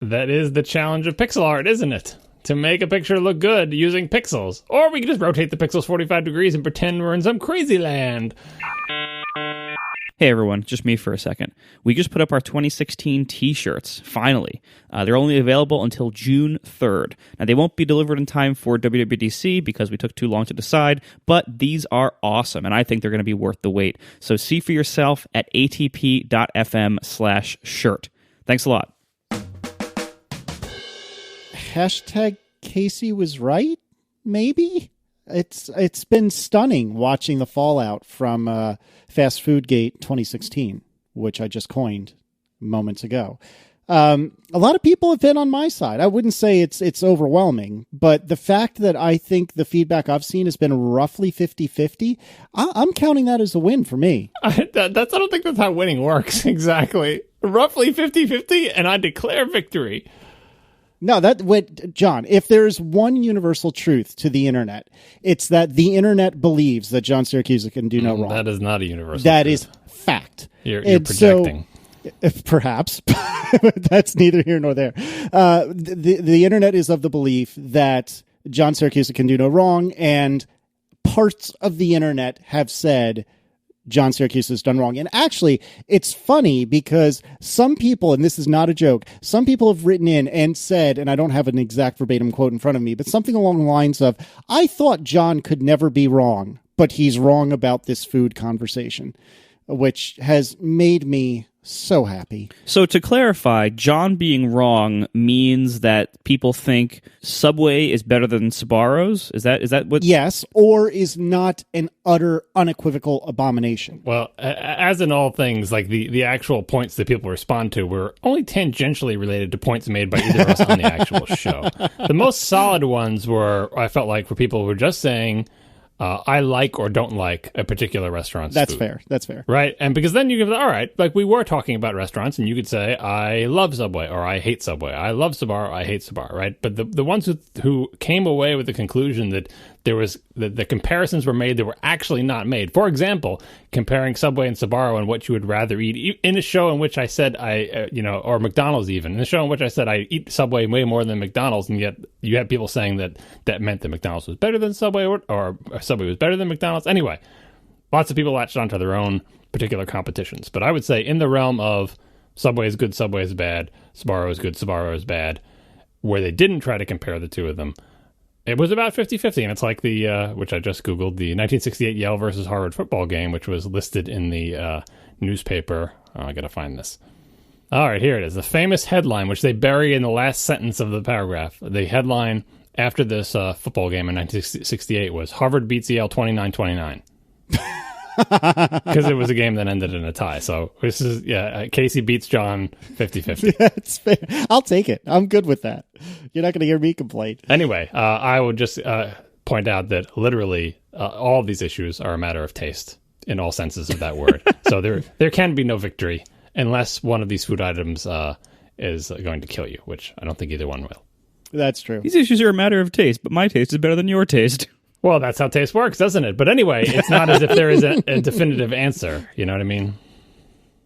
That is the challenge of pixel art, isn't it? To make a picture look good using pixels. Or we can just rotate the pixels 45 degrees and pretend we're in some crazy land. Hey everyone, just me for a second. We just put up our 2016 t-shirts, finally. They're only available until June 3rd. Now, they won't be delivered in time for WWDC because we took too long to decide, but these are awesome, and I think they're going to be worth the wait. So see for yourself at atp.fm/shirt. Thanks a lot. Hashtag Casey was right, maybe? It's been stunning watching the fallout from Fast Food Gate 2016, which I just coined moments ago. A lot of people have been on my side. I wouldn't say it's overwhelming, but the fact that I think the feedback I've seen has been roughly 50-50, I'm counting that as a win for me. I don't think that's how winning works, exactly. Roughly 50-50, and I declare victory. No, John, if there's one universal truth to the internet, it's that the internet believes that John Syracuse can do no wrong. That is not a universal That truth. Is fact. You're projecting. So, perhaps. That's neither here nor there. The internet is of the belief that John Syracuse can do no wrong, and parts of the internet have said John Syracuse has done wrong. And actually, it's funny because some people, and this is not a joke, some people have written in and said, and I don't have an exact verbatim quote in front of me, but something along the lines of, I thought John could never be wrong, but he's wrong about this food conversation, which has made me so happy. So to clarify, John being wrong means that people think Subway is better than Sbarro's? Is that what? Yes, or is not an utter unequivocal abomination. Well, as in all things, like the actual points that people respond to were only tangentially related to points made by either of us on the actual show. The most solid ones were, I felt like, for people who were just saying, I like or don't like a particular restaurant's That's food. fair. That's fair. Right? And because then you can, all right, like we were talking about restaurants, and you could say, I love Subway, or I hate Subway. I love Sbarro, I hate Sbarro, right? But the ones who came away with the conclusion that there was the comparisons were made that were actually not made. For example, comparing Subway and Sbarro and what you would rather eat in a show in which I said or McDonald's even, in a show in which I said I eat Subway way more than McDonald's, and yet you had people saying that meant that McDonald's was better than Subway or Subway was better than McDonald's. Anyway, lots of people latched onto their own particular competitions. But I would say in the realm of Subway is good, Subway is bad, Sbarro is good, Sbarro is bad, where they didn't try to compare the two of them, it was about 50-50, and it's like which I just Googled, the 1968 Yale versus Harvard football game, which was listed in the newspaper. Oh, I got to find this. All right, here it is. The famous headline, which they bury in the last sentence of the paragraph. The headline after this football game in 1968 was, Harvard beats Yale 29-29. Because it was a game that ended in a tie. So this is, Casey beats John 50-50. That's fair. I'll take it. I'm good with that. You're not going to hear me complain. Anyway, I would just point out that literally all of these issues are a matter of taste in all senses of that word. So there can be no victory unless one of these food items is going to kill you, which I don't think either one will. That's true. These issues are a matter of taste, but my taste is better than your taste. Well, that's how taste works, doesn't it? But anyway, it's not as if there is a definitive answer. You know what I mean?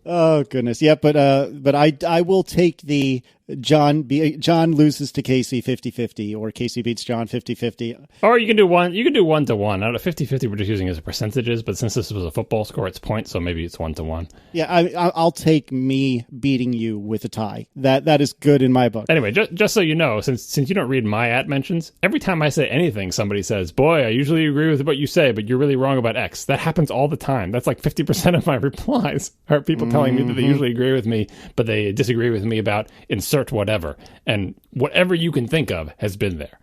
Oh, goodness. Yeah, but I will take the John loses to Casey 50-50, or Casey beats John 50-50. Or you can do one. You can do 1-1. Out of 50-50, we're just using as a percentages. But since this was a football score, it's points, so maybe it's 1-1. Yeah, I'll take me beating you with a tie. That is good in my book. Anyway, just so you know, since you don't read my @mentions, every time I say anything, somebody says, "Boy, I usually agree with what you say, but you're really wrong about X." That happens all the time. That's like 50% of my replies are people telling me that they usually agree with me, but they disagree with me about insert whatever, and whatever you can think of has been there.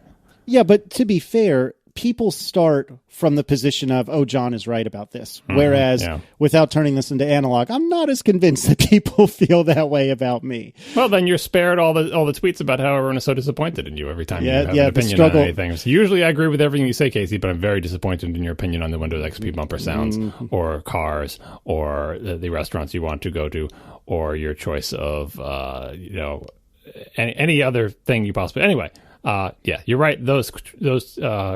Yeah, but to be fair, people start from the position of, oh, John is right about this. Whereas without turning this into analog, I'm not as convinced that people feel that way about me. Well, then you're spared all the tweets about how everyone is so disappointed in you every time you have an opinion on anything. So usually I agree with everything you say, Casey, but I'm very disappointed in your opinion on the Windows XP bumper sounds or cars or the restaurants you want to go to or your choice of, any other thing you possibly... Anyway, you're right. Those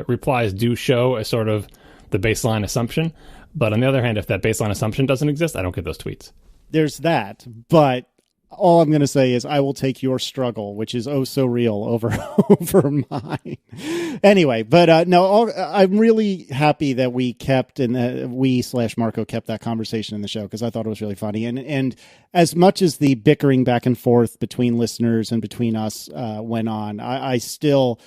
replies do show a sort of the baseline assumption. But on the other hand, if that baseline assumption doesn't exist, I don't get those tweets. There's that. But all I'm going to say is I will take your struggle, which is oh so real, over mine. Anyway, but no, I'm really happy that we kept and we/Marco kept that conversation in the show because I thought it was really funny. And as much as the bickering back and forth between listeners and between us went on, I still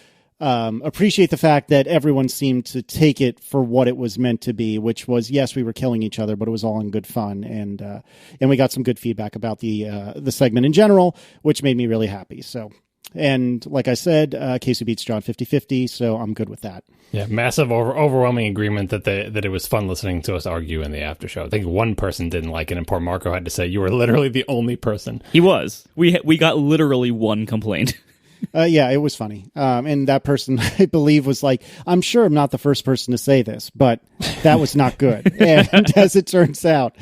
appreciate the fact that everyone seemed to take it for what it was meant to be, which was, yes, we were killing each other, but it was all in good fun. And we got some good feedback about the segment in general, which made me really happy. So, and like I said, Casey beats John 50-50, so I'm good with that. Yeah, massive, overwhelming agreement that it was fun listening to us argue in the after show. I think one person didn't like it, and poor Marco had to say, you were literally the only person. He was. We got literally one complaint. Yeah, it was funny. And that person, I believe, was like, I'm sure I'm not the first person to say this, but that was not good. And as it turns out,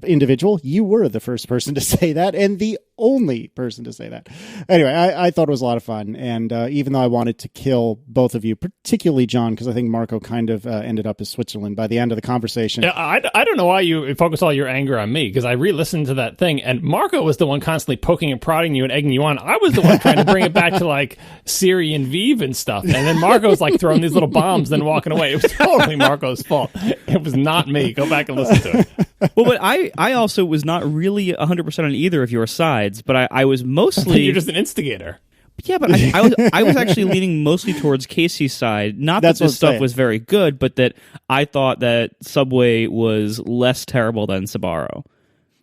individual, you were the first person to say that and the only person to say that. Anyway, I thought it was a lot of fun. And even though I wanted to kill both of you, particularly John, because I think Marco kind of ended up as Switzerland by the end of the conversation. Yeah, I don't know why you focus all your anger on me, because I re-listened to that thing, and Marco was the one constantly poking and prodding you and egging you on. I was the one trying to bring it back to like Siri and Vive and stuff, and then Marco's like throwing these little bombs and then walking away. It was totally Marco's fault. It was not me. Go back and listen to it. Well, but I also was not really 100% on either of your sides, but I was mostly... You're just an instigator. Yeah, but I was actually leaning mostly towards Casey's side. Not that this stuff was very good, but that I thought that Subway was less terrible than Sbarro.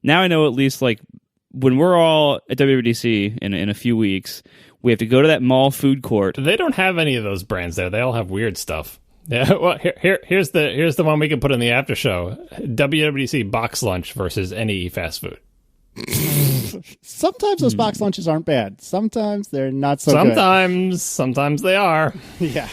Now I know at least, like, when we're all at WWDC in a few weeks, we have to go to that mall food court. They don't have any of those brands there. They all have weird stuff. Yeah, well, here's the one we can put in the after show. WWDC box lunch versus any fast food. Sometimes those box lunches aren't bad. Sometimes they're not so good. Sometimes they are. Yeah.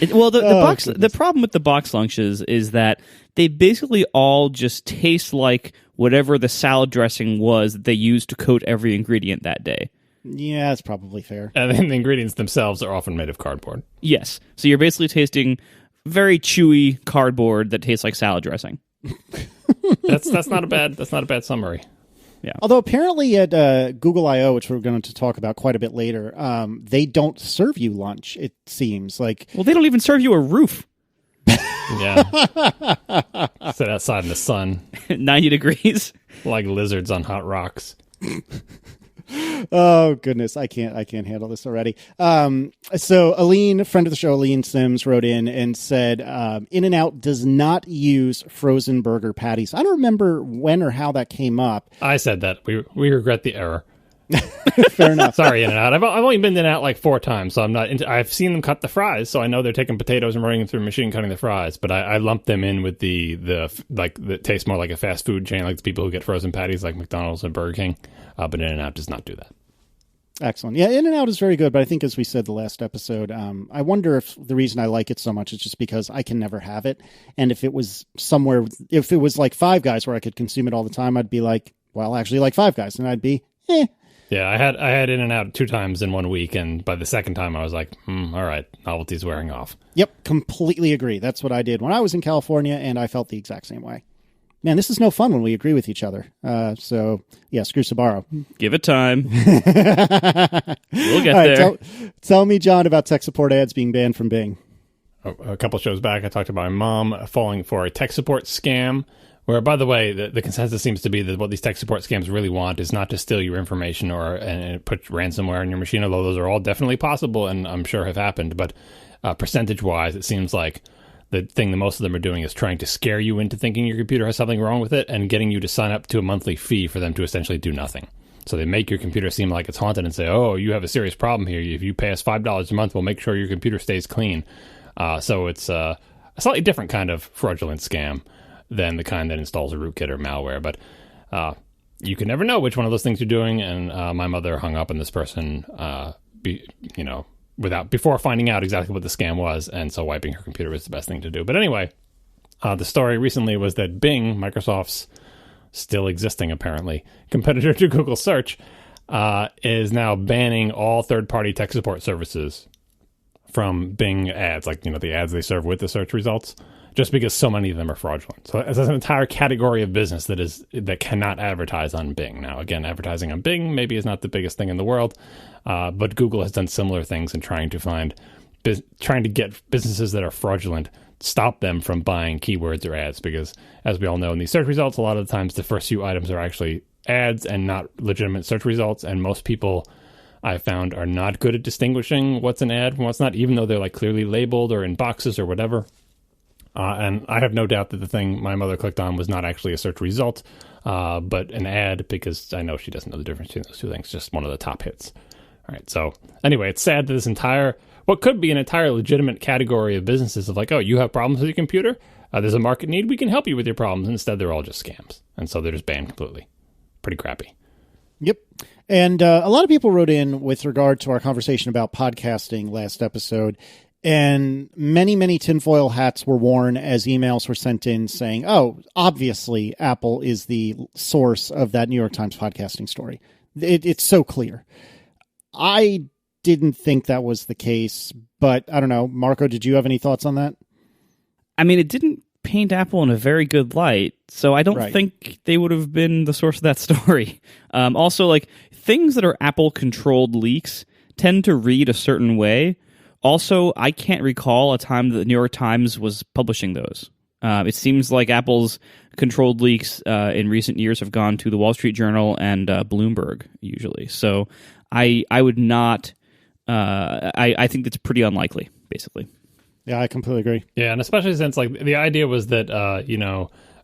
The problem with the box lunches is that they basically all just taste like whatever the salad dressing was that they used to coat every ingredient that day. Yeah, that's probably fair. And then the ingredients themselves are often made of cardboard. Yes. So you're basically tasting very chewy cardboard that tastes like salad dressing. That's not a bad summary. Yeah. Although apparently at Google I/O, which we're going to talk about quite a bit later, they don't serve you lunch, it seems. Like, well, they don't even serve you a roof. Yeah. Sit outside in the sun. 90 degrees. Like lizards on hot rocks. Oh goodness, I can't handle this already. So Aline, friend of the show, Aline Sims, wrote in and said, In-N-Out does not use frozen burger patties. I don't remember when or how that came up. I said that. We regret the error. Fair enough. Sorry, In-N-Out. I've only been In-N-Out like 4 times, so I'm not. I've seen them cut the fries, so I know they're taking potatoes and running them through a machine, cutting the fries. But I lumped them in with the that tastes more like a fast food chain, like the people who get frozen patties, like McDonald's and Burger King. But In-N-Out does not do that. Excellent. Yeah, In-N-Out is very good, but I think as we said the last episode, I wonder if the reason I like it so much is just because I can never have it. And if it was if it was like Five Guys where I could consume it all the time, I'd be like, well, I actually like Five Guys. And I'd be, Yeah, I had In-N-Out 2 times in 1 week, and by the second time I was like, all right, novelty's wearing off. Yep, completely agree. That's what I did when I was in California, and I felt the exact same way. Man, this is no fun when we agree with each other. So, yeah, screw Sbarro. Give it time. We'll get there. Tell me, John, about tech support ads being banned from Bing. A couple shows back, I talked about my mom falling for a tech support scam, where, by the way, the consensus seems to be that what these tech support scams really want is not to steal your information and put ransomware in your machine, although those are all definitely possible and I'm sure have happened. But percentage-wise, it seems like the thing that most of them are doing is trying to scare you into thinking your computer has something wrong with it and getting you to sign up to a monthly fee for them to essentially do nothing. So they make your computer seem like it's haunted and say, oh, you have a serious problem here. If you pay us $5 a month, we'll make sure your computer stays clean. So it's a slightly different kind of fraudulent scam than the kind that installs a rootkit or malware. But you can never know which one of those things you're doing. And my mother hung up on this person, before finding out exactly what the scam was, and so wiping her computer was the best thing to do. But anyway, the story recently was that Bing, Microsoft's still existing apparently competitor to Google Search, is now banning all third-party tech support services from Bing ads, like the ads they serve with the search results. just because so many of them are fraudulent. So there's an entire category of business that cannot advertise on Bing. Now, again, advertising on Bing maybe is not the biggest thing in the world, but Google has done similar things in trying to get businesses that are fraudulent, stop them from buying keywords or ads, because as we all know in these search results, a lot of the times the first few items are actually ads and not legitimate search results, and most people I've found are not good at distinguishing what's an ad from what's not, even though they're like clearly labeled or in boxes or whatever. And I have no doubt that the thing my mother clicked on was not actually a search result, but an ad, because I know she doesn't know the difference between those two things, just one of the top hits. All right, so anyway, it's sad that this entire, what could be an entire legitimate category of businesses of like, oh, you have problems with your computer? There's a market need, we can help you with your problems. Instead, they're all just scams. And so they're just banned completely. Pretty crappy. Yep. And a lot of people wrote in with regard to our conversation about podcasting last episode, and many, many tinfoil hats were worn as emails were sent in saying, oh, obviously Apple is the source of that New York Times podcasting story. It's so clear. I didn't think that was the case, but I don't know. Marco, did you have any thoughts on that? I mean, it didn't paint Apple in a very good light, so I don't think they would have been the source of that story. Also, like, things that are Apple-controlled leaks tend to read a certain way. Also, I can't recall a time that the New York Times was publishing those. It seems like Apple's controlled leaks in recent years have gone to the Wall Street Journal and Bloomberg, usually. So I would not... I think that's pretty unlikely, basically. Yeah, I completely agree. Yeah, and especially since like the idea was that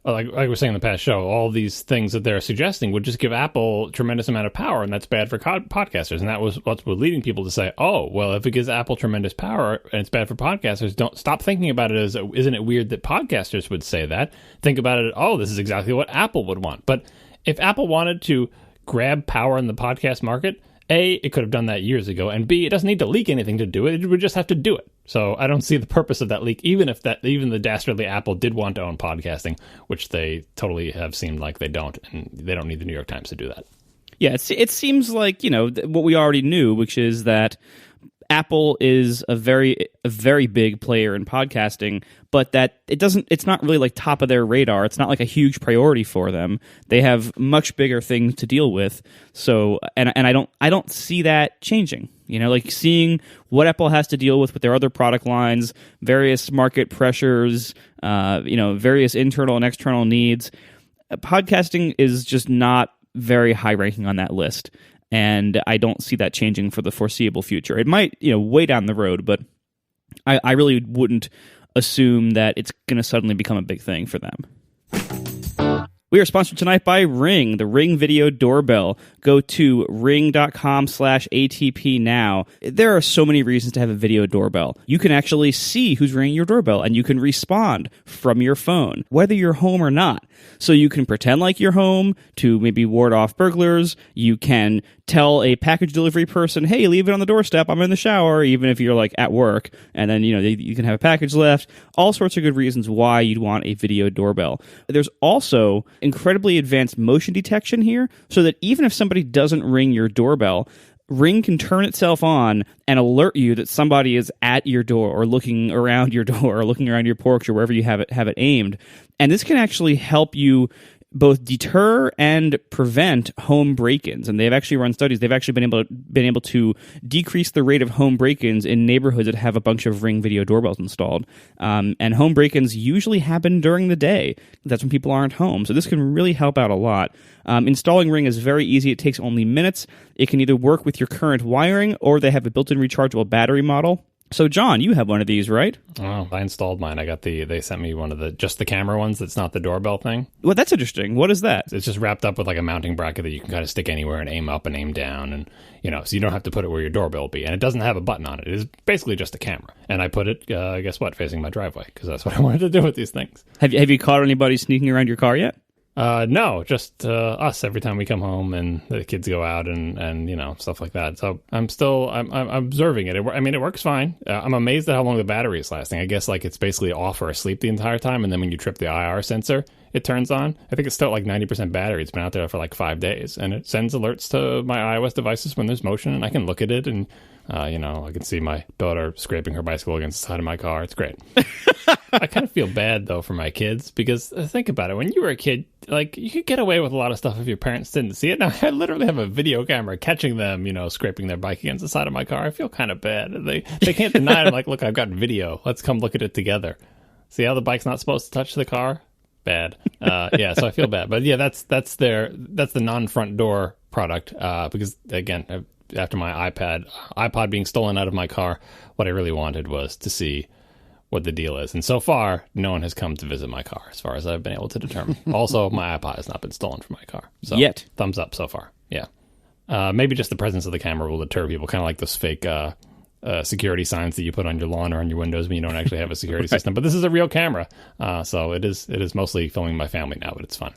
like we were saying in the past show, all these things that they're suggesting would just give Apple a tremendous amount of power, and that's bad for podcasters. And that was what's leading people to say, oh, well, if it gives Apple tremendous power and it's bad for podcasters, don't stop thinking about it as, isn't it weird that podcasters would say that? Think about it, oh, this is exactly what Apple would want. But if Apple wanted to grab power in the podcast market, A, it could have done that years ago, and B, it doesn't need to leak anything to do it. It would just have to do it. So I don't see the purpose of that leak, even the dastardly Apple did want to own podcasting, which they totally have seemed like they don't, and they don't need the New York Times to do that. Yeah, it seems like, what we already knew, which is that Apple is a very big player in podcasting, but that it's not really like top of their radar. It's not like a huge priority for them. They have much bigger things to deal with. So, and I don't see that changing. Like seeing what Apple has to deal with their other product lines, various market pressures, various internal and external needs. Podcasting is just not very high ranking on that list. And I don't see that changing for the foreseeable future. It might, way down the road, but I really wouldn't assume that it's going to suddenly become a big thing for them. We are sponsored tonight by Ring, the Ring Video Doorbell. Go to ring.com/ATP now. There are so many reasons to have a video doorbell. You can actually see who's ringing your doorbell, and you can respond from your phone, whether you're home or not. So you can pretend like you're home to maybe ward off burglars. You can tell a package delivery person, hey, leave it on the doorstep, I'm in the shower, even if you're like at work, and then you can have a package left. All sorts of good reasons why you'd want a video doorbell. There's also incredibly advanced motion detection here, so that even if somebody doesn't ring your doorbell, Ring can turn itself on and alert you that somebody is at your door or looking around your door or looking around your porch or wherever you have it aimed. And this can actually help you both deter and prevent home break-ins. And they've actually run studies. They've actually been able to decrease the rate of home break-ins in neighborhoods that have a bunch of Ring video doorbells installed. And home break-ins usually happen during the day. That's when people aren't home. So this can really help out a lot. Installing Ring is very easy. It takes only minutes. It can either work with your current wiring, or they have a built-in rechargeable battery model. So, John, you have one of these, right? Oh, I installed mine. They sent me one of just the camera ones that's not the doorbell thing. Well, that's interesting. What is that? It's just wrapped up with like a mounting bracket that you can kind of stick anywhere and aim up and aim down. And, so you don't have to put it where your doorbell will be. And it doesn't have a button on it. It is basically just a camera. And I put it, guess what, facing my driveway, because that's what I wanted to do with these things. Have you caught anybody sneaking around your car yet? No, just us every time we come home and the kids go out and stuff like that. So I'm observing it. It works fine. I'm amazed at how long the battery is lasting. I guess like it's basically off or asleep the entire time, and then when you trip the IR sensor, it turns on. I think it's still like 90% battery. It's been out there for like 5 days, and it sends alerts to my iOS devices when there's motion, and I can look at it, and I can see my daughter scraping her bicycle against the side of my car. It's great. I kind of feel bad though for my kids, because think about it. When you were a kid, like, you could get away with a lot of stuff if your parents didn't see it. Now I literally have a video camera catching them, scraping their bike against the side of my car. I feel kind of bad. They can't deny it. I'm like, look, I've got video. Let's come look at it together. See how the bike's not supposed to touch the car? Bad. So I feel bad. But yeah, that's the non-front door product. Because again, after my iPod being stolen out of my car, what I really wanted was to see what the deal is. And so far, no one has come to visit my car, as far as I've been able to determine. Also, my iPod has not been stolen from my car. So, yet. Thumbs up so far. Yeah. Maybe just the presence of the camera will deter people, kind of like those fake security signs that you put on your lawn or on your windows when you don't actually have a security system. But this is a real camera. So it is mostly filming my family now, but it's fun.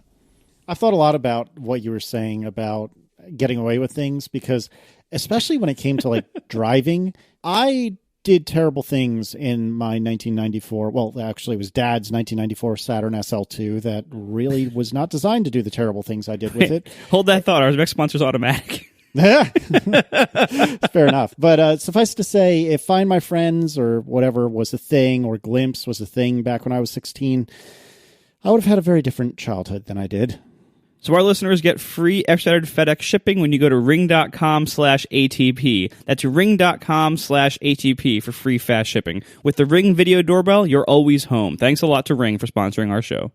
I've thought a lot about what you were saying about getting away with things, because especially when it came to like driving, I did terrible things in my 1994. Well, actually, it was Dad's 1994 Saturn SL2 that really was not designed to do the terrible things I did with it. Hold that thought. Our next sponsor's Automatic. Fair enough. But suffice to say, if Find My Friends or whatever was a thing, or Glimpse was a thing back when I was 16, I would have had a very different childhood than I did. So our listeners get free expedited FedEx shipping when you go to ring.com/ATP. That's ring.com/ATP for free fast shipping. With the Ring Video Doorbell, you're always home. Thanks a lot to Ring for sponsoring our show.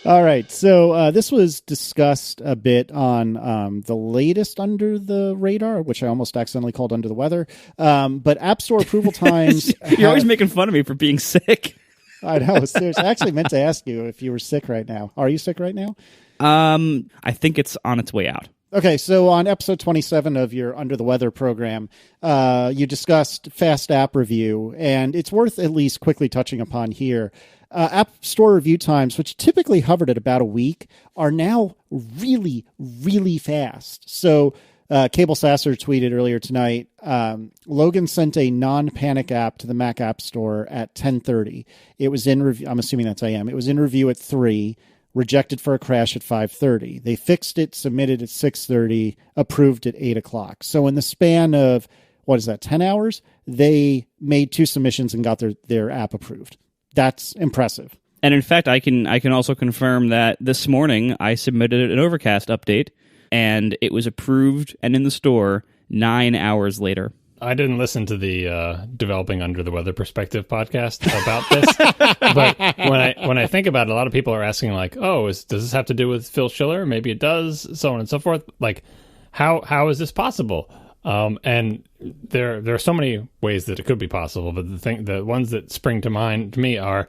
All right. So this was discussed a bit on the latest Under the Radar, which I almost accidentally called Under the Weather. But App Store approval times... You're always making fun of me for being sick. I know, seriously. I actually meant to ask you if you were sick right now. Are you sick right now? I think it's on its way out. Okay, so on episode 27 of your Under the Weather program, you discussed Fast App Review, and it's worth at least quickly touching upon here. App Store review times, which typically hovered at about a week, are now really, really fast. So Cable Sasser tweeted earlier tonight, Logan sent a non-panic app to the Mac App Store at 10:30. It was in review. I'm assuming that's AM. It was in review at 3, rejected for a crash at 5:30. They fixed it, submitted at 6:30, approved at 8 o'clock. So in the span of, 10 hours, they made 2 submissions and got their app approved. That's impressive. And in fact, I can also confirm that this morning I submitted an Overcast update, and it was approved and in the store 9 hours later. I didn't listen to the Developing Under the Weather Perspective podcast about this, but when I think about it, a lot of people are asking like, "Oh, does this have to do with Phil Schiller? Maybe it does." So on and so forth. Like, how is this possible? And there are so many ways that it could be possible, but the ones that spring to mind to me are,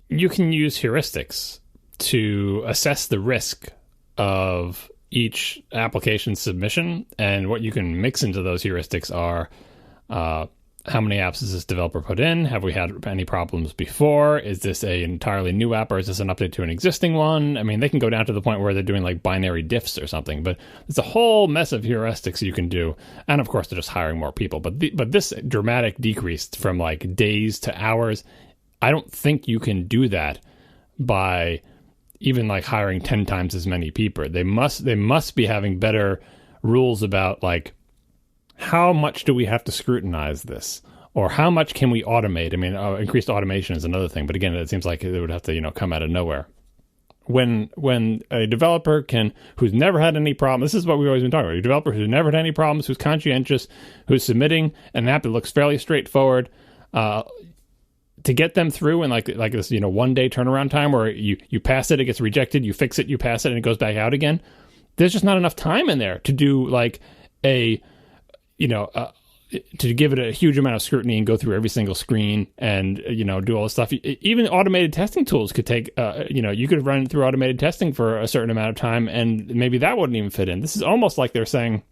you can use heuristics to assess the risk of each application submission, and what you can mix into those heuristics are how many apps has this developer put in? Have we had any problems before? Is this an entirely new app, or is this an update to an existing one? I mean, they can go down to the point where they're doing like binary diffs or something, but it's a whole mess of heuristics you can do. And of course, they're just hiring more people. But this dramatic decrease from like days to hours, I don't think you can do that by even like hiring 10 times as many people. They must be having better rules about like, how much do we have to scrutinize this, or how much can we automate? I mean, increased automation is another thing, but again, it seems like it would have to, come out of nowhere. When a developer who's never had any problem, this is what we've always been talking about, a developer who's never had any problems, who's conscientious, who's submitting an app that looks fairly straightforward, to get them through in like this, 1 day turnaround time where you pass it, it gets rejected, you fix it, you pass it, and it goes back out again. There's just not enough time in there to do like to give it a huge amount of scrutiny and go through every single screen and, do all this stuff. Even automated testing tools could take, you could run through automated testing for a certain amount of time, and maybe that wouldn't even fit in. This is almost like they're saying,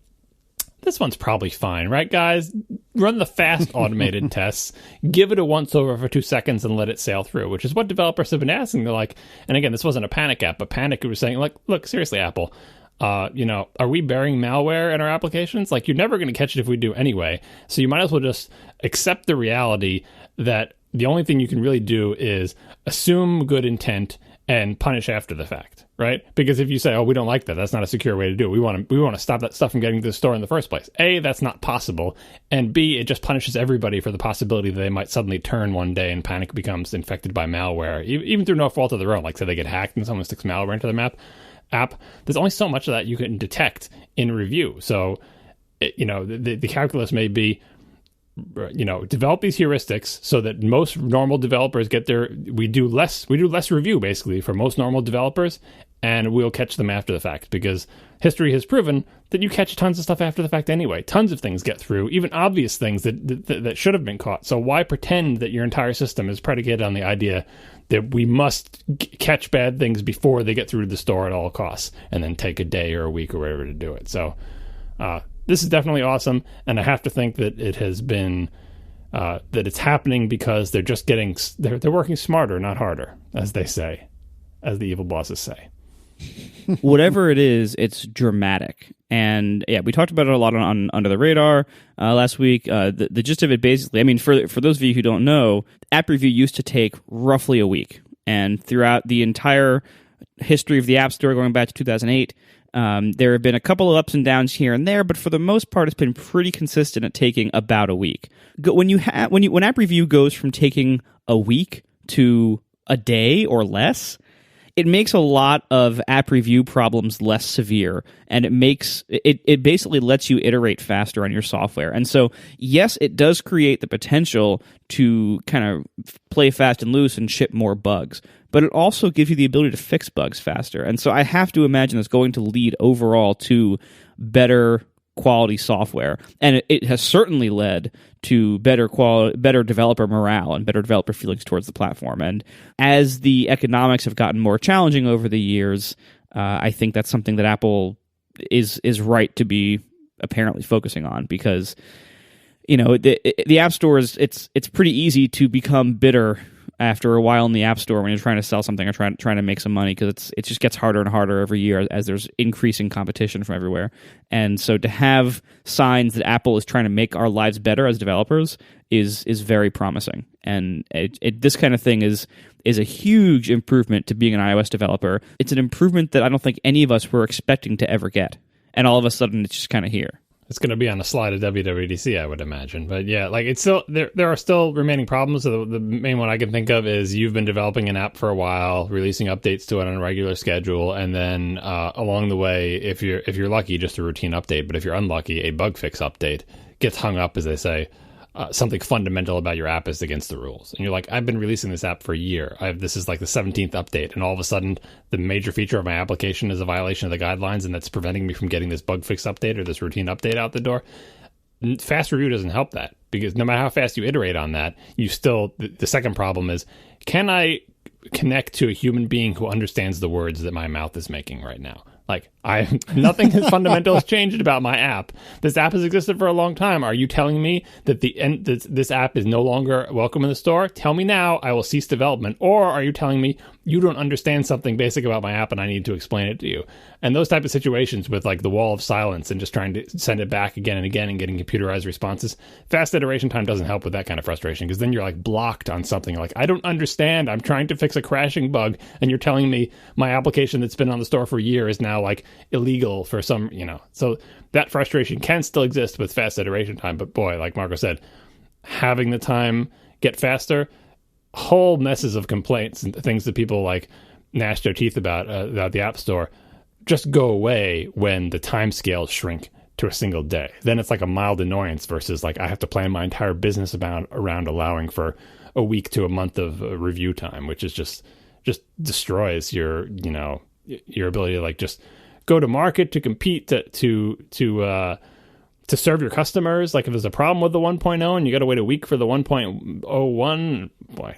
this one's probably fine, right, guys? Run the fast automated tests, give it a once over for 2 seconds and let it sail through, which is what developers have been asking. They're like, and again, this wasn't a Panic app, but Panic was saying, like, look, seriously, Apple, are we burying malware in our applications? Like, you're never going to catch it if we do anyway. So you might as well just accept the reality that the only thing you can really do is assume good intent and punish after the fact, right? Because if you say, "Oh, we don't like that. That's not a secure way to do it. We want to stop that stuff from getting to the store in the first place." A, that's not possible, and B, it just punishes everybody for the possibility that they might suddenly turn one day and panic becomes infected by malware, even through no fault of their own. Like, say they get hacked and someone sticks malware into their app. There's only so much of that you can detect in review. So, the calculus may be, develop these heuristics so that most normal developers we do less review basically for most normal developers, and we'll catch them after the fact, because history has proven that you catch tons of stuff after the fact anyway. Tons of things get through, even obvious things that should have been caught. So why pretend that your entire system is predicated on the idea that we must catch bad things before they get through to the store at all costs, and then take a day or a week or whatever to do it? So, this is definitely awesome, and I have to think that it has been that it's happening because they're just they're working smarter, not harder, as they say, as the evil bosses say. Whatever it is, it's dramatic, and yeah, we talked about it a lot on Under the Radar last week. The gist of it, basically, I mean, for those of you who don't know, app review used to take roughly a week, and throughout the entire history of the App Store, going back to 2008. There have been a couple of ups and downs here and there, but for the most part, it's been pretty consistent at taking about a week. When app review goes from taking a week to a day or less, it makes a lot of app review problems less severe, and it basically lets you iterate faster on your software. And so, yes, it does create the potential to kind of play fast and loose and ship more bugs, but it also gives you the ability to fix bugs faster. And so I have to imagine it's going to lead overall to better quality software. And it has certainly led to better developer morale and better developer feelings towards the platform. And as the economics have gotten more challenging over the years, I think that's something that Apple is right to be apparently focusing on, because the App Store it's pretty easy to become bitter after a while in the App Store when you're trying to sell something or trying to make some money, because it just gets harder and harder every year as there's increasing competition from everywhere. And so to have signs that Apple is trying to make our lives better as developers is very promising. And this kind of thing is a huge improvement to being an iOS developer. It's an improvement that I don't think any of us were expecting to ever get. And all of a sudden, it's just kind of here. It's going to be on a slide at WWDC, I would imagine. But yeah, like, it's still there are still remaining problems. So the main one I can think of is you've been developing an app for a while, releasing updates to it on a regular schedule, and then along the way, if you're lucky, just a routine update. But if you're unlucky, a bug fix update gets hung up, as they say. Something fundamental about your app is against the rules. And you're like, I've been releasing this app for a year. This is like the 17th update. And all of a sudden, the major feature of my application is a violation of the guidelines, and that's preventing me from getting this bug fix update or this routine update out the door. Fast review doesn't help that, because no matter how fast you iterate on that, the second problem is, can I connect to a human being who understands the words that my mouth is making right now? Like, nothing fundamental has changed about my app. This app has existed for a long time. Are you telling me that this app is no longer welcome in the store? Tell me now, I will cease development. Or are you telling me you don't understand something basic about my app and I need to explain it to you? And those type of situations with like the wall of silence and just trying to send it back again and again and getting computerized responses, fast iteration time doesn't help with that kind of frustration, because then you're like blocked on something. Like, I don't understand. I'm trying to fix a crashing bug, and you're telling me my application that's been on the store for a year is now like illegal for some, So that frustration can still exist with fast iteration time. But boy, like Marco said, having the time get faster, whole messes of complaints and things that people like gnash their teeth about the App Store just go away when the time scales shrink to a single day. Then it's like a mild annoyance versus like I have to plan my entire business around allowing for a week to a month of review time, which is just destroys your ability to like just go to market, to compete, to serve your customers. Like, if there's a problem with the 1.0 and you got to wait a week for the 1.01, boy,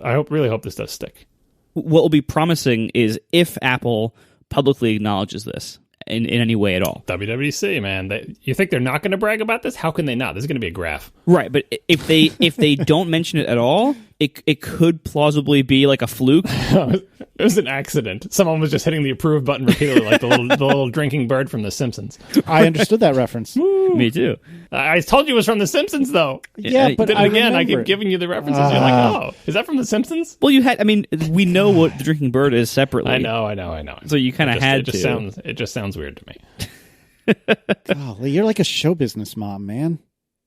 I really hope this does stick. What will be promising is if Apple publicly acknowledges this in any way at all. WWDC, man. You think they're not going to brag about this? How can they not? This is going to be a graph. Right, but if they don't mention it at all, it could plausibly be like a fluke. It was an accident. Someone was just hitting the approve button repeatedly, like the little drinking bird from The Simpsons. I understood that reference. Me too. I told you it was from The Simpsons, though. Yeah, but Then I again, I remember keep it. giving you the references. You're like, oh, is that from The Simpsons? Well, we know what the drinking bird is separately. I know. So you kind of had to. It just sounds weird to me. Golly, you're like a show business mom, man.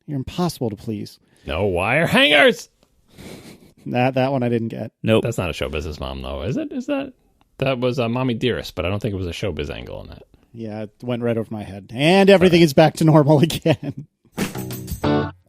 You're impossible to please. No wire hangers. That one I didn't get. Nope. That's not a show business mom, though, is it? Is that? That was Mommy Dearest, but I don't think it was a showbiz angle on that. Yeah, it went right over my head. And everything is back to normal again.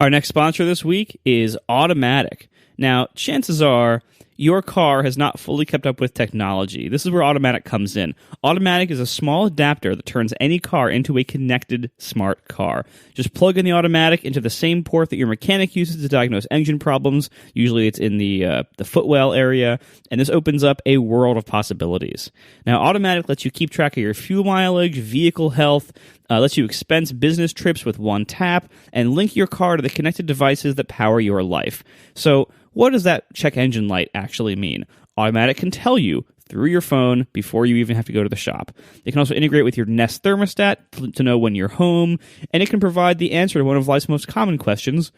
Our next sponsor this week is Automatic. Now, chances are your car has not fully kept up with technology. This is where Automatic comes in. Automatic is a small adapter that turns any car into a connected smart car. Just plug in the Automatic into the same port that your mechanic uses to diagnose engine problems. Usually it's in the footwell area, and this opens up a world of possibilities. Now, Automatic lets you keep track of your fuel mileage, vehicle health, lets you expense business trips with one tap, and link your car to the connected devices that power your life. So, what does that check engine light actually mean? Automatic can tell you through your phone before you even have to go to the shop. It can also integrate with your Nest thermostat to know when you're home, and it can provide the answer to one of life's most common questions.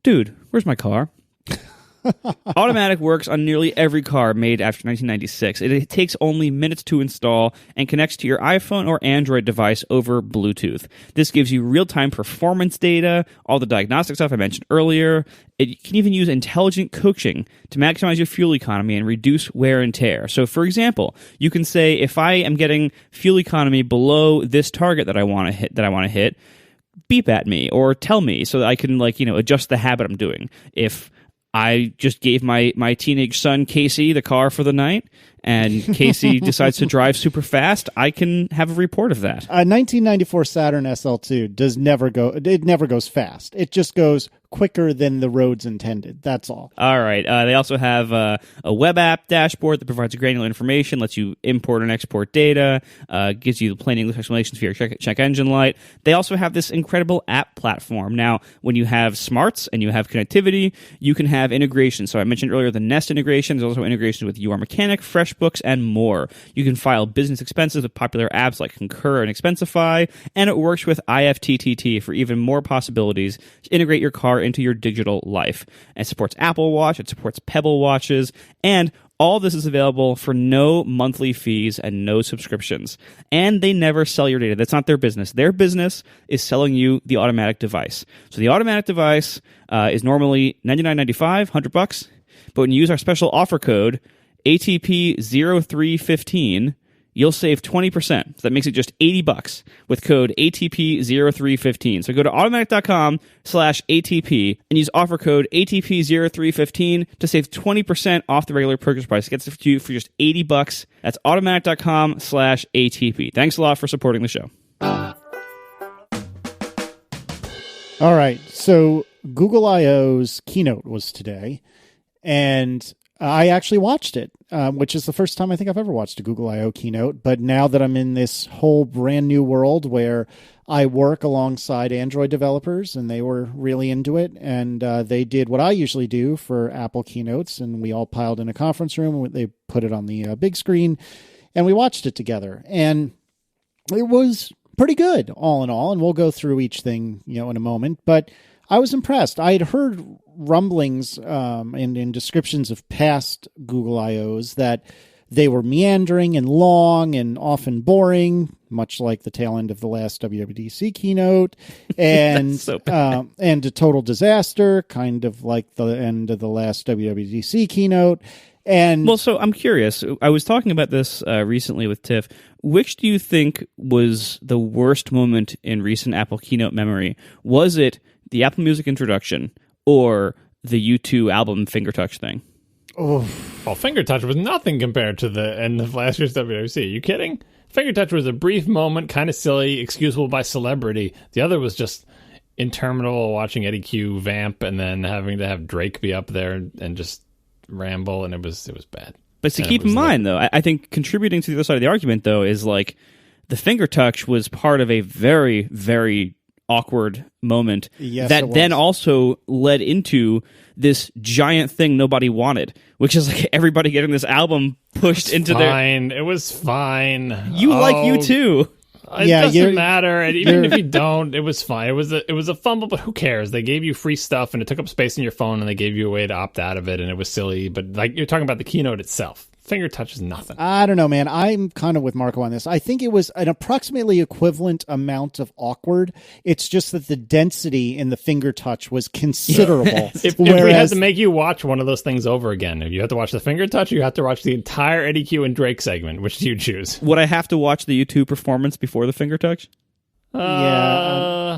Dude, where's my car? Automatic works on nearly every car made after 1996. It takes only minutes to install and connects to your iPhone or Android device over Bluetooth. This gives you real-time performance data, all the diagnostic stuff I mentioned earlier. It can even use intelligent coaching to maximize your fuel economy and reduce wear and tear. So, for example, you can say, if I am getting fuel economy below this target that I want to hit, beep at me or tell me so that I can adjust the habit I'm doing. If I just gave my teenage son, Casey, the car for the night, and Casey decides to drive super fast, I can have a report of that. A 1994 Saturn SL2 never goes fast. It just goes quicker than the roads intended. That's all. All right. They also have a web app dashboard that provides granular information, lets you import and export data, gives you plain English explanations for your check engine light. They also have this incredible app platform. Now, when you have smarts and you have connectivity, you can have integration. So I mentioned earlier the Nest integration. There's also integration with Your Mechanic, FreshBooks, and more. You can file business expenses with popular apps like Concur and Expensify, and it works with IFTTT for even more possibilities to integrate your car into your digital life. It supports Apple Watch, it supports Pebble watches, and all this is available for no monthly fees and no subscriptions. And they never sell your data. That's not their business. Their business is selling you the Automatic device. So the Automatic device is normally $99.95, $100, but when you use our special offer code, ATP0315, you'll save 20%. So that makes it just $80 with code ATP0315. So go to automatic.com/ATP and use offer code ATP0315 to save 20% off the regular purchase price. It gets it to you for just $80. That's automatic.com/ATP. Thanks a lot for supporting the show. All right. So Google I/O's keynote was today, and I actually watched it, which is the first time I think I've ever watched a Google I/O keynote. But now that I'm in this whole brand new world where I work alongside Android developers, and they were really into it, and they did what I usually do for Apple keynotes, and we all piled in a conference room, and they put it on the big screen, and we watched it together. And it was pretty good, all in all, and we'll go through each thing, in a moment. But I was impressed. I had heard rumblings in descriptions of past Google I/Os that they were meandering and long and often boring, much like the tail end of the last WWDC keynote, and so bad. And a total disaster, kind of like the end of the last WWDC keynote. And well, so I'm curious. I was talking about this recently with Tiff. Which do you think was the worst moment in recent Apple keynote memory? Was it the Apple Music introduction or the U2 album Finger Touch thing? Oh, well, Finger Touch was nothing compared to the end of last year's WWDC. Are you kidding? Finger Touch was a brief moment, kind of silly, excusable by celebrity. The other was just interminable, watching Eddie Q vamp and then having to have Drake be up there and just ramble, and it was bad. But to keep in mind, though, I think contributing to the other side of the argument, though, is like the Finger Touch was part of a very, very awkward moment Yes, that it then was. also led into this giant thing nobody wanted, which is like everybody getting this album pushed into their... Fine. It was fine. Like you too. It Yeah, doesn't matter. And even if you don't, it was fine. It was a fumble, but who cares? They gave you free stuff and it took up space in your phone and they gave you a way to opt out of it and it was silly. But like you're talking about the keynote itself. Finger touch is nothing. I don't know, man. I'm kind of with Marco on this. I think it was an approximately equivalent amount of awkward. It's just that the density in the finger touch was considerable. If we had to make you watch one of those things over again, if you have to watch the finger touch, or you have to watch the entire Eddie Q and Drake segment. Which do you choose? Would I have to watch the U2 performance before the finger touch? I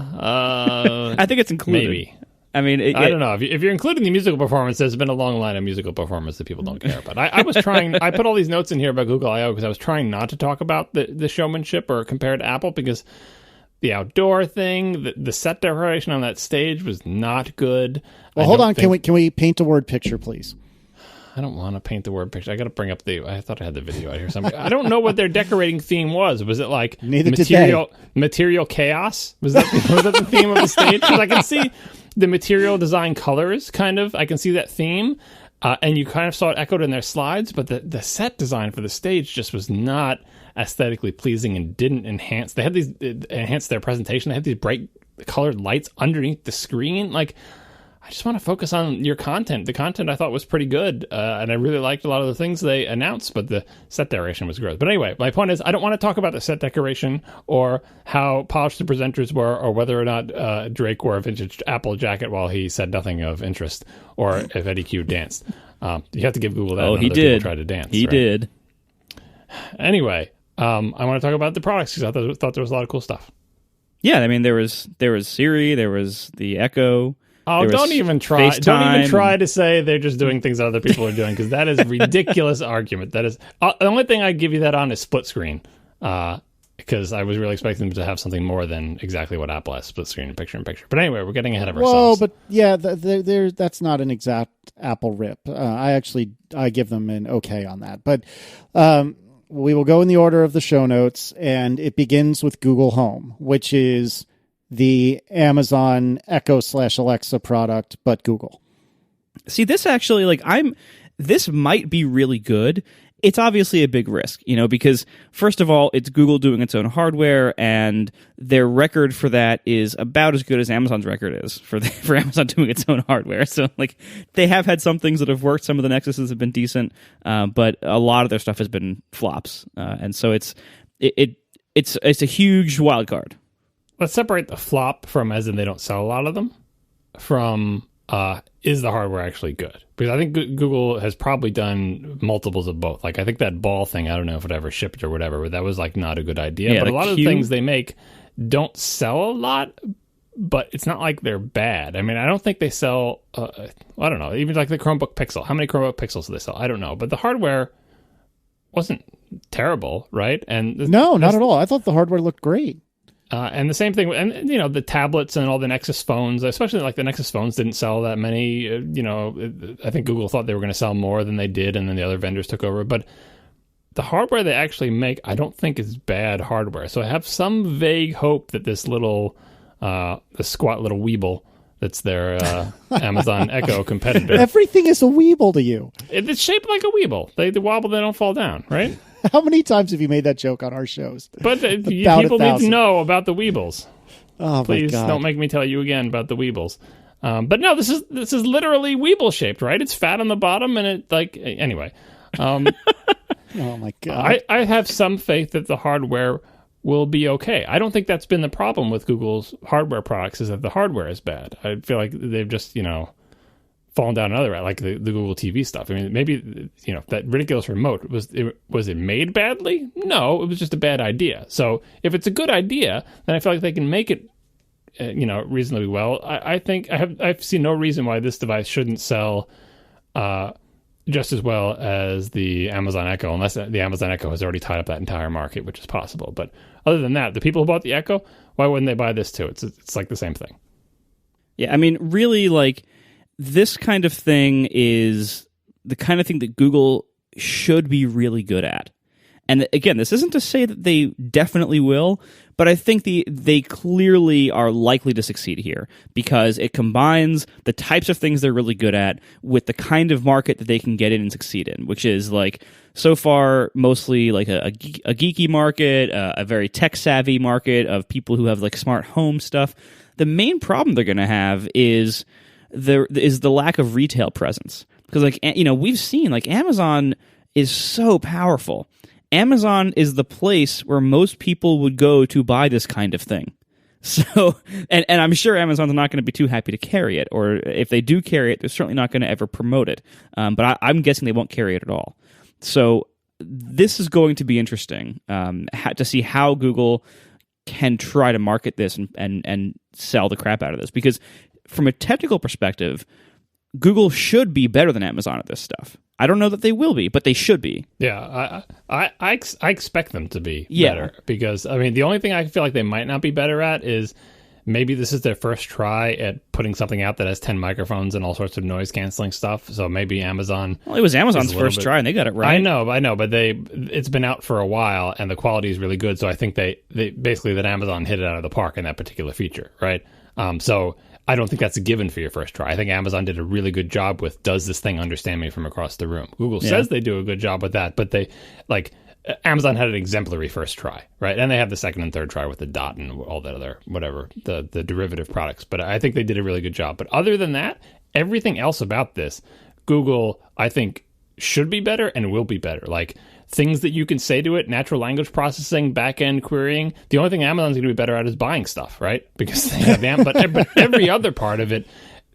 think it's included. Maybe. I mean, I don't know. If you're including the musical performance, there's been a long line of musical performance that people don't care about. I was trying. I put all these notes in here about Google I/O because I was trying not to talk about the showmanship or compare it to Apple because the outdoor thing, the set decoration on that stage was not good. Well, hold on. Can we paint a word picture, please? I don't want to paint the word picture. I got to bring up I thought I had the video out here somewhere. I don't know what their decorating theme was. Was it like material chaos? Was that the theme of the stage? Because I can see the material design colors, kind of. I can see that theme, and you kind of saw it echoed in their slides. But the set design for the stage just was not aesthetically pleasing and didn't enhance. They had these enhance their presentation. They had these bright colored lights underneath the screen, like. I just want to focus on your content. The content I thought was pretty good, and I really liked a lot of the things they announced, but the set decoration was gross. But anyway, my point is I don't want to talk about the set decoration or how polished the presenters were or whether or not Drake wore a vintage Apple jacket while he said nothing of interest or if Eddie Q danced. You have to give Google that. Oh, he did. Try to dance. He did. Anyway, I want to talk about the products because I thought there was a lot of cool stuff. Yeah, I mean, there was Siri, there was the Echo. Oh, don't even try! FaceTime. Don't even try to say they're just doing things other people are doing because that is a ridiculous argument. That is the only thing I give you that on is split screen, because I was really expecting them to have something more than exactly what Apple has: split screen and picture. But anyway, we're getting ahead of ourselves. Well, but yeah, that's not an exact Apple rip. I give them an okay on that, but. We will go in the order of the show notes, and it begins with Google Home, which is the Amazon Echo / Alexa product, but Google. See, this actually, this might be really good. It's obviously a big risk, because first of all, it's Google doing its own hardware, and their record for that is about as good as Amazon's record is for Amazon doing its own hardware. So, they have had some things that have worked. Some of the Nexuses have been decent, but a lot of their stuff has been flops, and so it's a huge wild card. Let's separate the flop from as in they don't sell a lot of them from is the hardware actually good? Because I think Google has probably done multiples of both. I think that ball thing, I don't know if it ever shipped or whatever, but that was not a good idea. Yeah, but a lot of the things they make don't sell a lot, but it's not like they're bad. I mean, I don't think they sell, I don't know, even the Chromebook Pixel. How many Chromebook Pixels do they sell? I don't know. But the hardware wasn't terrible, right? And No, not at all. I thought the hardware looked great. And the same thing, and the tablets and all the Nexus phones, especially the Nexus phones didn't sell that many. I think Google thought they were going to sell more than they did, and then the other vendors took over. But the hardware they actually make, I don't think is bad hardware. So I have some vague hope that this little, the squat little Weeble that's their Amazon Echo competitor. Everything is a Weeble to you. It's shaped like a Weeble. They wobble, they don't fall down, right? How many times have you made that joke on our shows? But people need to know about the Weebles. Oh, please don't make me tell you again about the Weebles. But no, this is literally Weeble shaped, right? It's fat on the bottom, and it anyway. Oh my god! I have some faith that the hardware will be okay. I don't think that's been the problem with Google's hardware products, is that the hardware is bad. I feel like they've just fallen down another route, like the Google TV stuff. I mean, maybe that ridiculous remote was it made badly? No, it was just a bad idea. So if it's a good idea, then I feel like they can make it reasonably well. I think I've seen no reason why this device shouldn't sell just as well as the Amazon Echo, unless the Amazon Echo has already tied up that entire market, which is possible. But other than that, the people who bought the Echo, why wouldn't they buy this too? It's like the same thing. Yeah, I mean, really, this kind of thing is the kind of thing that Google should be really good at. And again, this isn't to say that they definitely will, But I think they clearly are likely to succeed here because it combines the types of things they're really good at with the kind of market that they can get in and succeed in, which is like so far mostly like a geeky market, a very tech savvy market of people who have like smart home stuff. The main problem they're going to have is the lack of retail presence because like we've seen like Amazon is so powerful. Amazon is the place where most people would go to buy this kind of thing. So, and I'm sure Amazon's not going to be too happy to carry it, or if they do carry it, they're certainly not going to ever promote it. But I'm guessing they won't carry it at all. So this is going to be interesting to see how Google can try to market this and sell the crap out of this. Because from a technical perspective, Google should be better than Amazon at this stuff. I don't know that they will be, but they should be. Yeah, I expect them to be better because, I mean, the only thing I feel like they might not be better at is maybe this is their first try at putting something out that has 10 microphones and all sorts of noise-canceling stuff. So maybe Amazon... Well, it was Amazon's first try, and they got it right. I know, but it's been out for a while, and the quality is really good. So I think they basically that Amazon hit it out of the park in that particular feature, right? So... I don't think that's a given for your first try. I think Amazon did a really good job with, does this thing understand me from across the room? Google says they do a good job with that, but Amazon had an exemplary first try, right? And they have the second and third try with the dot and all that other, whatever, the derivative products. But I think they did a really good job. But other than that, everything else about this, Google, I think, should be better and will be better. Like, things that you can say to it, natural language processing, back-end querying. The only thing Amazon's going to be better at is buying stuff, right? Because they have but every other part of it,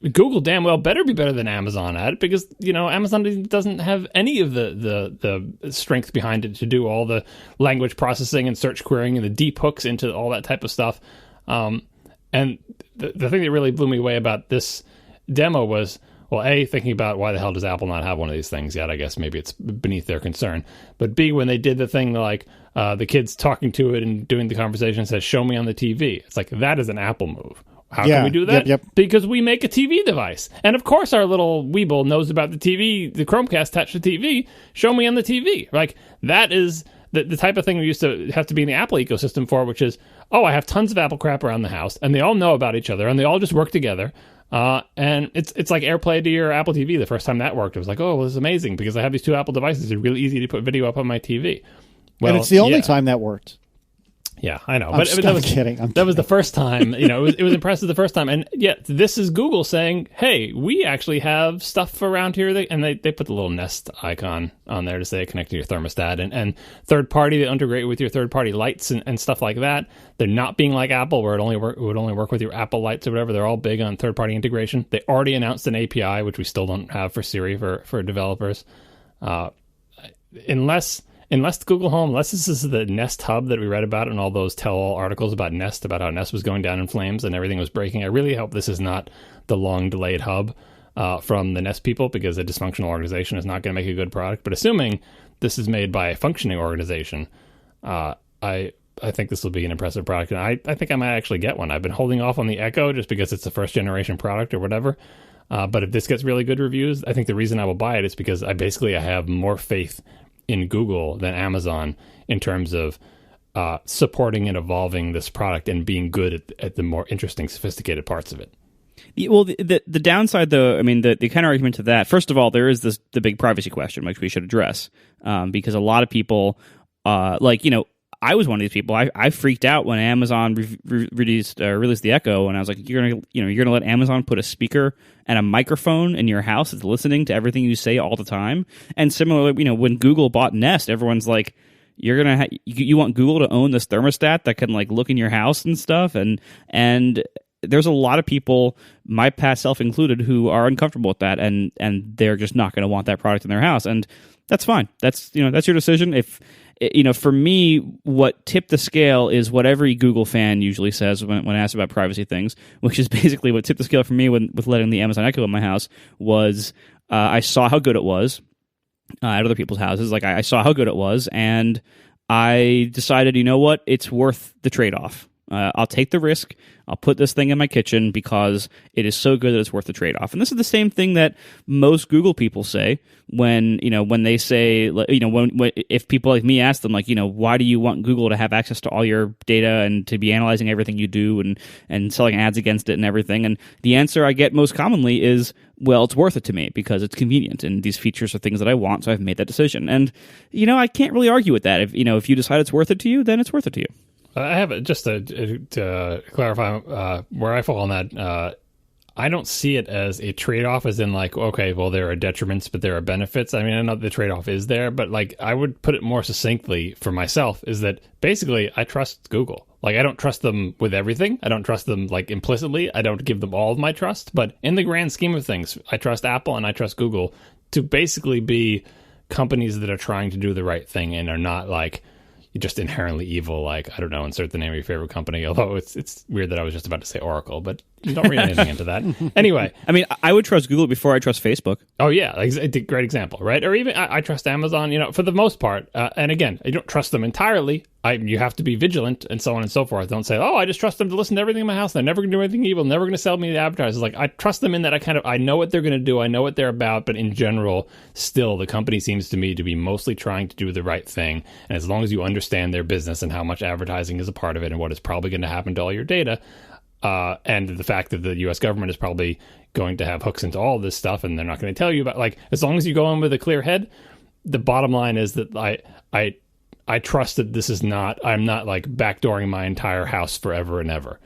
Google damn well better be better than Amazon at it because, Amazon doesn't have any of the strength behind it to do all the language processing and search querying and the deep hooks into all that type of stuff. And the thing that really blew me away about this demo was, well, A, thinking about why the hell does Apple not have one of these things yet? I guess maybe it's beneath their concern. But B, when they did the thing like the kids talking to it and doing the conversation says, show me on the TV. It's like, that is an Apple move. How can we do that? Yep. Because we make a TV device. And of course our little Weeble knows about the TV, the Chromecast touch the TV. Show me on the TV. Like, that is the type of thing we used to have to be in the Apple ecosystem for, which is, I have tons of Apple crap around the house, and they all know about each other, and they all just work together. And it's like AirPlay to your Apple TV. The first time that worked, it was like, this is amazing because I have these two Apple devices. It's really easy to put video up on my TV. Well, and it's the only time that worked. Yeah, I know. I'm kidding. That was the first time. It was impressive the first time. And yet, this is Google saying, hey, we actually have stuff around here. And they put the little Nest icon on there to say connect to your thermostat. And third party, they integrate with your third party lights and stuff like that. They're not being like Apple, where it would only work with your Apple lights or whatever. They're all big on third party integration. They already announced an API, which we still don't have for Siri for developers. Unless Google Home, unless this is the Nest hub that we read about in all those tell-all articles about Nest, about how Nest was going down in flames and everything was breaking, I really hope this is not the long-delayed hub from the Nest people, because a dysfunctional organization is not going to make a good product. But assuming this is made by a functioning organization, I think this will be an impressive product. And I think I might actually get one. I've been holding off on the Echo just because it's a first-generation product or whatever. But if this gets really good reviews, I think the reason I will buy it is because I have more faith in Google than Amazon in terms of supporting and evolving this product and being good at the more interesting, sophisticated parts of it. Well, the downside, though, I mean, the counter argument to that, first of all, there is the big privacy question, which we should address, because a lot of people, I was one of these people. I freaked out when Amazon released the Echo, and I was like, you're gonna let Amazon put a speaker and a microphone in your house that's listening to everything you say all the time. And similarly, when Google bought Nest, everyone's like, you want Google to own this thermostat that can like look in your house and stuff, and there's a lot of people, my past self included, who are uncomfortable with that, and they're just not going to want that product in their house, and that's fine. That's your decision. If for me, what tipped the scale is what every Google fan usually says when asked about privacy things, which is basically what tipped the scale for me with letting the Amazon Echo in my house was I saw how good it was at other people's houses. I saw how good it was, and I decided, it's worth the trade-off. I'll take the risk. I'll put this thing in my kitchen because it is so good that it's worth the trade-off. And this is the same thing that most Google people say when they say, when if people like me ask them, like, why do you want Google to have access to all your data and to be analyzing everything you do and selling ads against it and everything? And the answer I get most commonly is, well, it's worth it to me because it's convenient and these features are things that I want, so I've made that decision. And, I can't really argue with that. If you decide it's worth it to you, then it's worth it to you. I have just to clarify where I fall on that. I don't see it as a trade-off, as in like, okay, well, there are detriments, but there are benefits. I mean, I know the trade-off is there, but like, I would put it more succinctly for myself is that basically I trust Google. Like, I don't trust them with everything. I don't trust them like implicitly. I don't give them all of my trust, but in the grand scheme of things, I trust Apple and I trust Google to basically be companies that are trying to do the right thing and are not like just inherently evil, like, I don't know, insert the name of your favorite company, although it's weird that I was just about to say Oracle, but don't read anything into that. Anyway. I mean, I would trust Google before I trust Facebook. Oh, yeah, great example, right? Or even, I trust Amazon, for the most part, and again, I don't trust them entirely. You have to be vigilant and so on and so forth. Don't say, oh, I just trust them to listen to everything in my house. They're never going to do anything evil, never going to sell me the advertisers. Like, I trust them in that I know what they're going to do. I know what they're about. But in general, still, the company seems to me to be mostly trying to do the right thing. And as long as you understand their business and how much advertising is a part of it and what is probably going to happen to all your data, and the fact that the U.S. government is probably going to have hooks into all this stuff and they're not going to tell you about, like, as long as you go in with a clear head, the bottom line is that I trust that this is not, I'm not like backdooring my entire house forever and ever.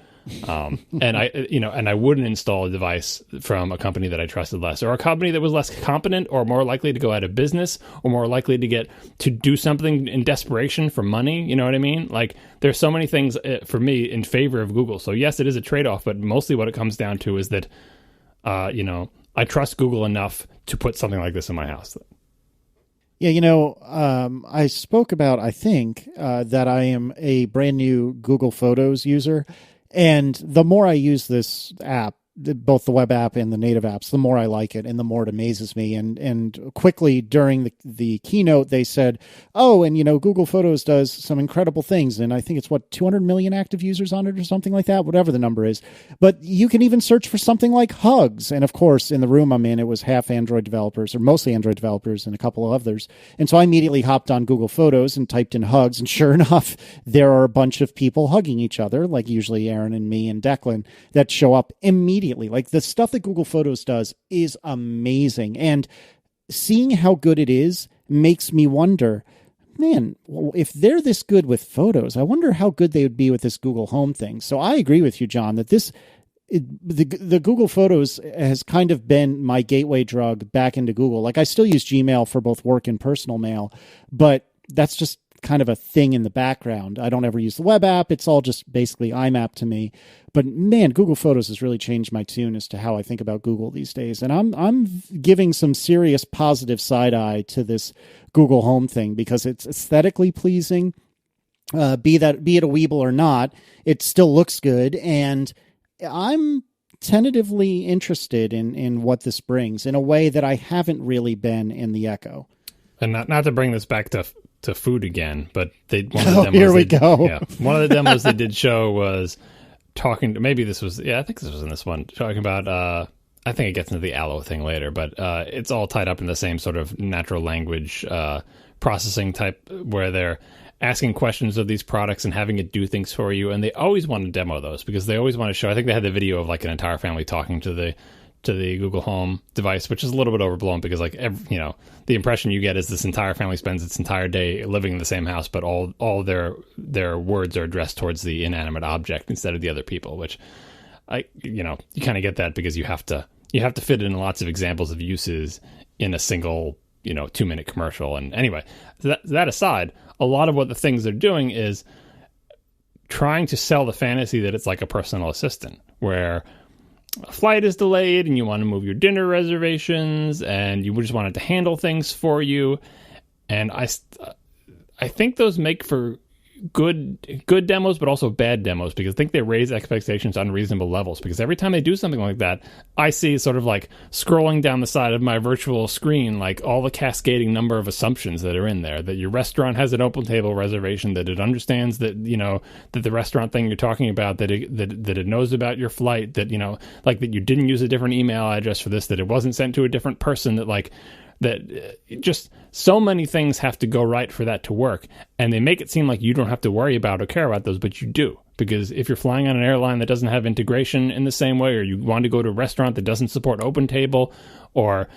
And I wouldn't install a device from a company that I trusted less, or a company that was less competent or more likely to go out of business or more likely to do something in desperation for money. You know what I mean? Like, there's so many things for me in favor of Google. So yes, it is a trade-off, but mostly what it comes down to is that, I trust Google enough to put something like this in my house. Yeah, I spoke about, I think, that I am a brand new Google Photos user. And the more I use this app, both the web app and the native apps, the more I like it and the more it amazes me. And quickly during the keynote, they said, oh, and Google Photos does some incredible things. And I think it's 200 million active users on it or something like that, whatever the number is. But you can even search for something like hugs. And of course, in the room I'm in, it was half Android developers, or mostly Android developers and a couple of others. And so I immediately hopped on Google Photos and typed in hugs. And sure enough, there are a bunch of people hugging each other, like usually Aaron and me and Declan, that show up immediately. Like, the stuff that Google Photos does is amazing. And seeing how good it is makes me wonder, man, if they're this good with photos, I wonder how good they would be with this Google Home thing. So I agree with you, John, that the Google Photos has kind of been my gateway drug back into Google. Like, I still use Gmail for both work and personal mail, but that's just kind of a thing in the background. I don't ever use the web app. It's all just basically IMAP to me. But man, Google Photos has really changed my tune as to how I think about Google these days. And I'm giving some serious positive side eye to this Google Home thing because it's aesthetically pleasing. Be it a Weeble or not, it still looks good. And I'm tentatively interested in what this brings in a way that I haven't really been in the Echo. And not to bring this back to food again, but one of the demos here we go. Yeah, one of the demos they did show was talking to, maybe this was, I think this was in this one, talking about, I think it gets into the Allo thing later, but it's all tied up in the same sort of natural language processing type, where they're asking questions of these products and having it do things for you. And they always want to demo those because they always want to show, I think they had the video of like an entire family talking to the Google Home device, which is a little bit overblown because, like, the impression you get is this entire family spends its entire day living in the same house, but all their words are addressed towards the inanimate object instead of the other people, which you kind of get that because you have to fit in lots of examples of uses in a single 2-minute commercial. And anyway, that aside, a lot of what the things they're doing is trying to sell the fantasy that it's like a personal assistant where a flight is delayed and you want to move your dinner reservations and you just want it to handle things for you. And I think those make for good demos, but also bad demos, because I think they raise expectations on reasonable levels. Because every time they do something like that, I see sort of like scrolling down the side of my virtual screen, like all the cascading number of assumptions that are in there. That your restaurant has an open table reservation, that it understands that, you know, that the restaurant thing you're talking about, that it knows about your flight, that, you know, like that you didn't use a different email address for this, that it wasn't sent to a different person, that like that just so many things have to go right for that to work. And they make it seem like you don't have to worry about or care about those, but you do. Because if you're flying on an airline that doesn't have integration in the same way, or you want to go to a restaurant that doesn't support OpenTable, or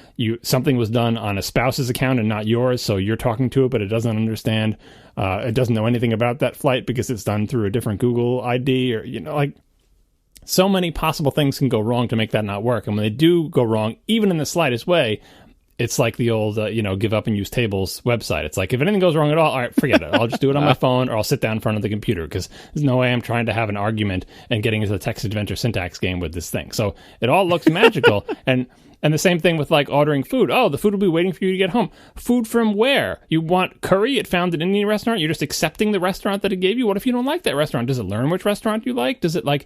something was done on a spouse's account and not yours, so you're talking to it, but it doesn't understand, it doesn't know anything about that flight because it's done through a different Google ID, or, you know, like, so many possible things can go wrong to make that not work. And when they do go wrong, even in the slightest way, it's like the old, give up and use tables website. It's like, if anything goes wrong at all right, forget it. I'll just do it on my phone, or I'll sit down in front of the computer, because there's no way I'm trying to have an argument and getting into the text adventure syntax game with this thing. So it all looks magical. And the same thing with like ordering food. Oh, the food will be waiting for you to get home. Food from where? You want curry? It found an Indian restaurant. You're just accepting the restaurant that it gave you. What if you don't like that restaurant? Does it learn which restaurant you like? Does it like...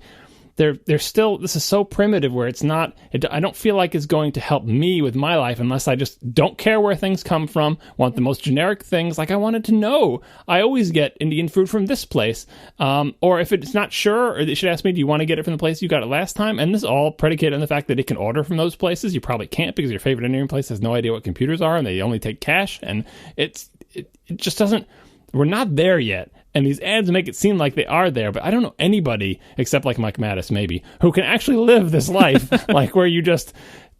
They're still, this is so primitive where it's not, I don't feel like it's going to help me with my life unless I just don't care where things come from, want the most generic things. Like, I wanted to know, I always get Indian food from this place. Or if it's not sure, or they should ask me, do you want to get it from the place you got it last time? And this is all predicated on the fact that it can order from those places. You probably can't, because your favorite Indian place has no idea what computers are, and they only take cash. And it just doesn't, we're not there yet. And these ads make it seem like they are there, but I don't know anybody, except like Mike Mattis maybe, who can actually live this life, like where you just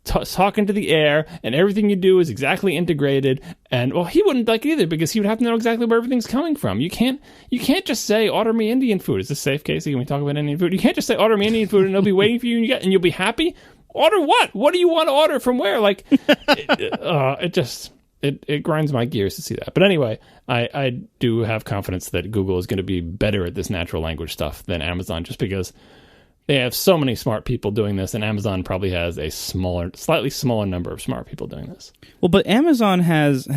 talk into the air and everything you do is exactly integrated. And, well, he wouldn't like it either, because he would have to know exactly where everything's coming from. You can't just say, order me Indian food. Is this safe, Casey? Can we talk about Indian food? You can't just say, order me Indian food, and it'll be waiting for you, and you'll be happy. Order what? What do you want to order from where? Like, It grinds my gears to see that. But anyway, I do have confidence that Google is going to be better at this natural language stuff than Amazon, just because they have so many smart people doing this, and Amazon probably has a slightly smaller number of smart people doing this. Well, but Amazon has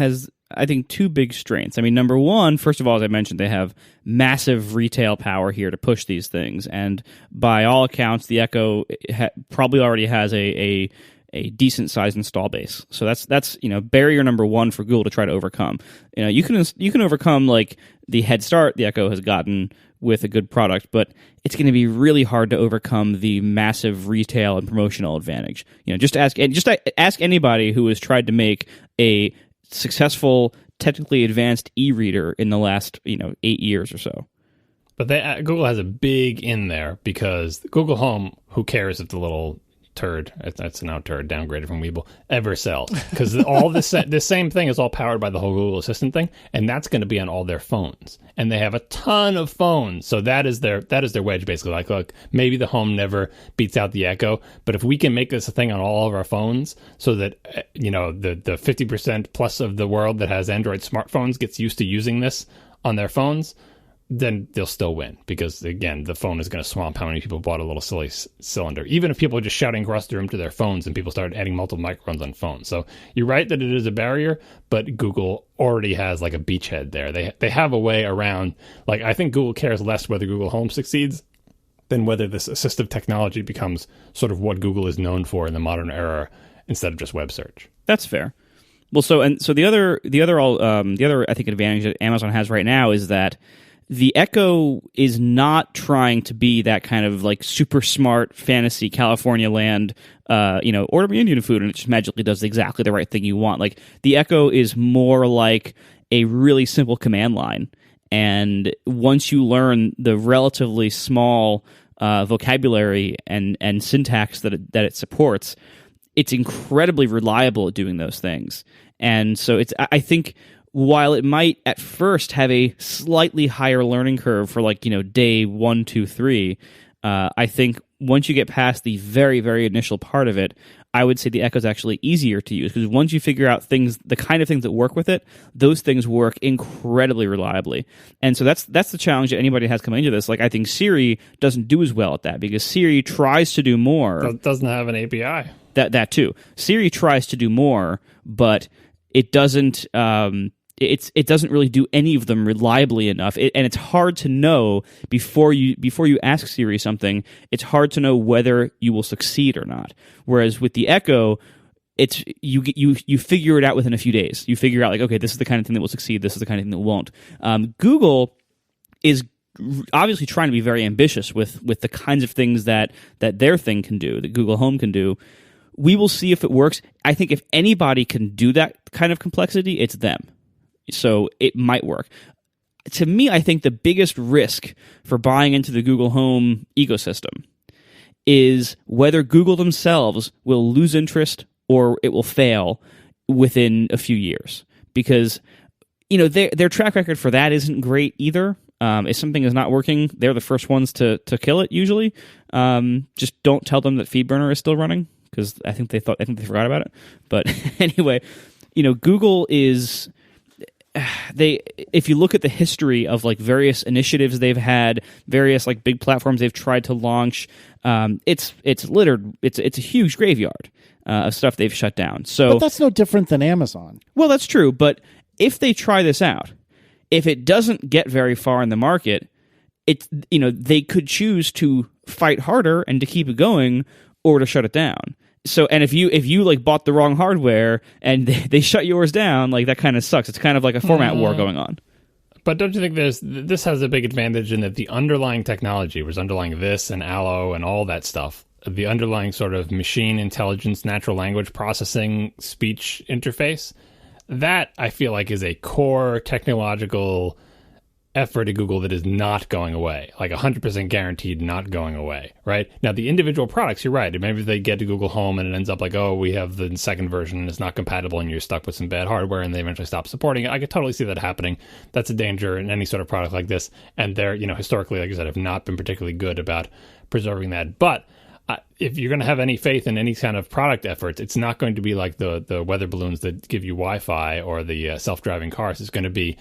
I think, two big strengths. I mean, number one, first of all, as I mentioned, they have massive retail power here to push these things. And by all accounts, the Echo probably already has a decent sized install base. So that's barrier number one for Google to try to overcome. You can overcome like the head start the Echo has gotten with a good product, but it's going to be really hard to overcome the massive retail and promotional advantage. Just ask anybody who has tried to make a successful, technically advanced e-reader in the last 8 years or so. But Google has a big in there, because Google Home, who cares if the little turd, that's now turd downgraded from Weeble, ever sells, because all this same thing is all powered by the whole Google Assistant thing, and that's going to be on all their phones, and they have a ton of phones. So that is their wedge, basically. Like, look, maybe the Home never beats out the Echo, but if we can make this a thing on all of our phones, so that the 50% plus of the world that has Android smartphones gets used to using this on their phones, then they'll still win, because, again, the phone is going to swamp how many people bought a little silly cylinder. Even if people are just shouting across the room to their phones and people start adding multiple microphones on phones. So you're right that it is a barrier, but Google already has like a beachhead there. They have a way around. Like, I think Google cares less whether Google Home succeeds than whether this assistive technology becomes sort of what Google is known for in the modern era, instead of just web search. That's fair. Well, so the other I think advantage that Amazon has right now is that the Echo is not trying to be that kind of like super smart fantasy California land, order me Indian food and it just magically does exactly the right thing you want. Like, the Echo is more like a really simple command line. And once you learn the relatively small vocabulary and syntax that it supports, it's incredibly reliable at doing those things. And so I think, while it might at first have a slightly higher learning curve for day 1, 2, 3, I think once you get past the very, very initial part of it, I would say the Echo is actually easier to use, because once you figure out the kind of things that work with it, those things work incredibly reliably. And so that's the challenge that anybody has coming into this. Like, I think Siri doesn't do as well at that, because Siri tries to do more. It doesn't have an API. That too. Siri tries to do more, but it doesn't. it doesn't really do any of them reliably enough, and it's hard to know before you ask Siri something. It's hard to know whether you will succeed or not. Whereas with the Echo, it's you figure it out within a few days. You figure out like, okay, this is the kind of thing that will succeed. This is the kind of thing that won't. Google is obviously trying to be very ambitious with the kinds of things that their thing can do, that Google Home can do. We will see if it works. I think if anybody can do that kind of complexity, it's them. So it might work. To me, I think the biggest risk for buying into the Google Home ecosystem is whether Google themselves will lose interest or it will fail within a few years. Because, their track record for that isn't great either. If something is not working, they're the first ones to kill it usually. Just don't tell them that FeedBurner is still running, because I think they forgot about it. But anyway, Google is if you look at the history of like various initiatives they've had, various like big platforms they've tried to launch, it's littered. It's a huge graveyard of stuff they've shut down. So, but that's no different than Amazon. Well, that's true. But if they try this out, if it doesn't get very far in the market, they could choose to fight harder and to keep it going, or to shut it down. So, and if you like bought the wrong hardware and they shut yours down, like that kind of sucks. It's kind of like a format war going on. But don't you think this has a big advantage in that the underlying technology, was underlying this and Allo and all that stuff, the underlying sort of machine intelligence, natural language processing, speech interface, that I feel like is a core technological effort at Google that is not going away, like 100% guaranteed not going away, right? Now, the individual products, you're right. Maybe they get to Google Home and it ends up like, oh, we have the second version and it's not compatible and you're stuck with some bad hardware and they eventually stop supporting it. I could totally see that happening. That's a danger in any sort of product like this. And they're, historically, like I said, have not been particularly good about preserving that. But if you're going to have any faith in any kind of product efforts, it's not going to be like the weather balloons that give you Wi-Fi or the self-driving cars. It's going to be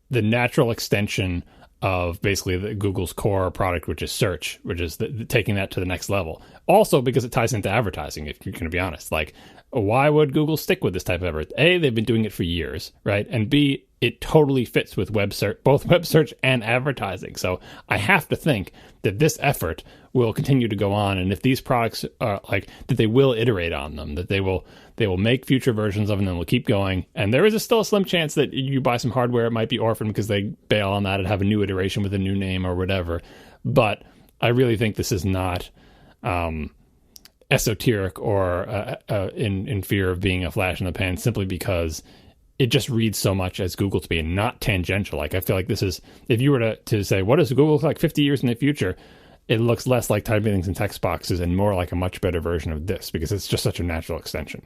the natural extension of basically Google's core product, which is search, which is taking that to the next level. Also, because it ties into advertising, if you're going to be honest. Like, why would Google stick with this type of effort? A, they've been doing it for years, right? And B, it totally fits with web search, both web search and advertising. So I have to think that this effort will continue to go on. And if these products are like that, they will iterate on them, that they will make future versions of them and will keep going. And there is still a slim chance that you buy some hardware, it might be orphaned because they bail on that and have a new iteration with a new name or whatever. But I really think this is not esoteric or in fear of being a flash in the pan, simply because it just reads so much as Google to be and not tangential. Like, I feel like this is, if you were to say, what does Google look like 50 years in the future? It looks less like typing things in text boxes and more like a much better version of this, because it's just such a natural extension.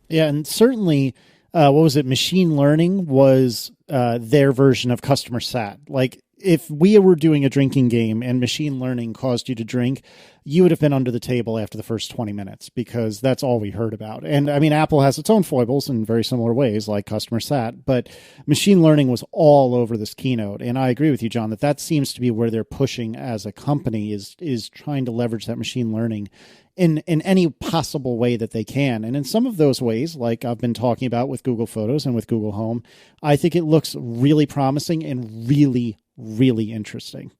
Yeah, and certainly, machine learning was their version of customer sat. Like, if we were doing a drinking game and machine learning caused you to drink, you would have been under the table after the first 20 minutes, because that's all we heard about. And I mean, Apple has its own foibles in very similar ways, like customer sat, but machine learning was all over this keynote. And I agree with you, John, that seems to be where they're pushing as a company, is trying to leverage that machine learning in any possible way that they can. And in some of those ways, like I've been talking about with Google Photos and with Google Home, I think it looks really promising and really, really interesting.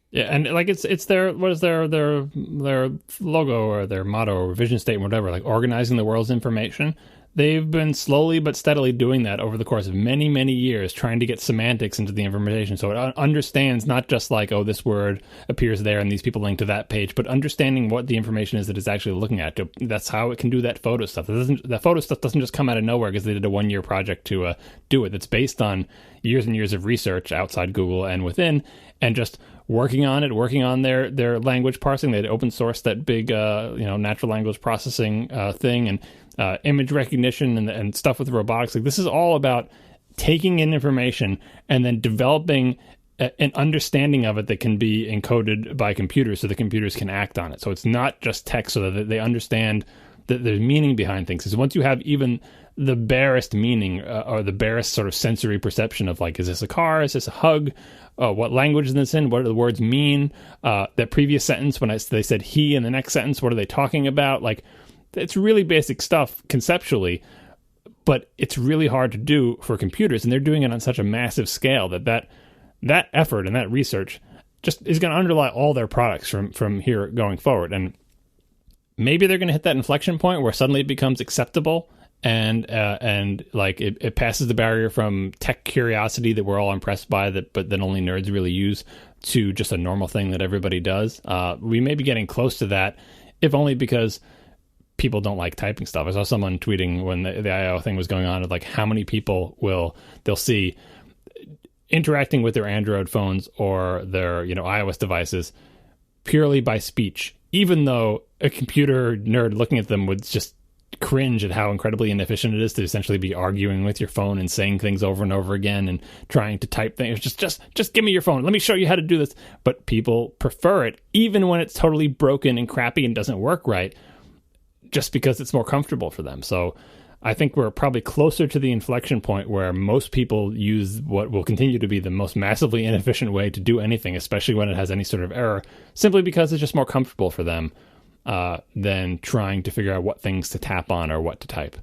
Yeah, and like it's their, what is their logo or their motto or vision statement, whatever, like organizing the world's information. They've been slowly but steadily doing that over the course of many, many years, trying to get semantics into the information. So it understands not just like, oh, this word appears there and these people link to that page, but understanding what the information is that it's actually looking at. That's how it can do that photo stuff. That photo stuff doesn't just come out of nowhere because they did a one-year project to do it. It's based on years and years of research outside Google and within, and just working on their language parsing. They'd open source that big natural language processing thing, and image recognition and stuff with robotics. Like, this is all about taking in information and then developing an understanding of it that can be encoded by computers so the computers can act on it. So it's not just text, so that they understand that there's meaning behind things. Because once you have even the barest meaning or the barest sort of sensory perception of, like, is this a car? Is this a hug? What language is this in? What do the words mean? That previous sentence, when they said he in the next sentence, what are they talking about? Like, it's really basic stuff conceptually. but it's really hard to do for computers, and they're doing it on such a massive scale that effort and that research just is going to underlie all their products from here going forward. And maybe they're going to hit that inflection point where suddenly it becomes acceptable and like it passes the barrier from tech curiosity that we're all impressed by, but then only nerds really use, to just a normal thing that everybody does. We may be getting close to that, if only because people don't like typing stuff. I saw someone tweeting when the I/O thing was going on of like how many people they'll see interacting with their Android phones or their iOS devices purely by speech, even though a computer nerd looking at them would just cringe at how incredibly inefficient it is to essentially be arguing with your phone and saying things over and over again and trying to type things. Just give me your phone. Let me show you how to do this. But people prefer it, even when it's totally broken and crappy and doesn't work right, just because it's more comfortable for them. So I think we're probably closer to the inflection point where most people use what will continue to be the most massively inefficient way to do anything, especially when it has any sort of error, simply because it's just more comfortable for them than trying to figure out what things to tap on or what to type.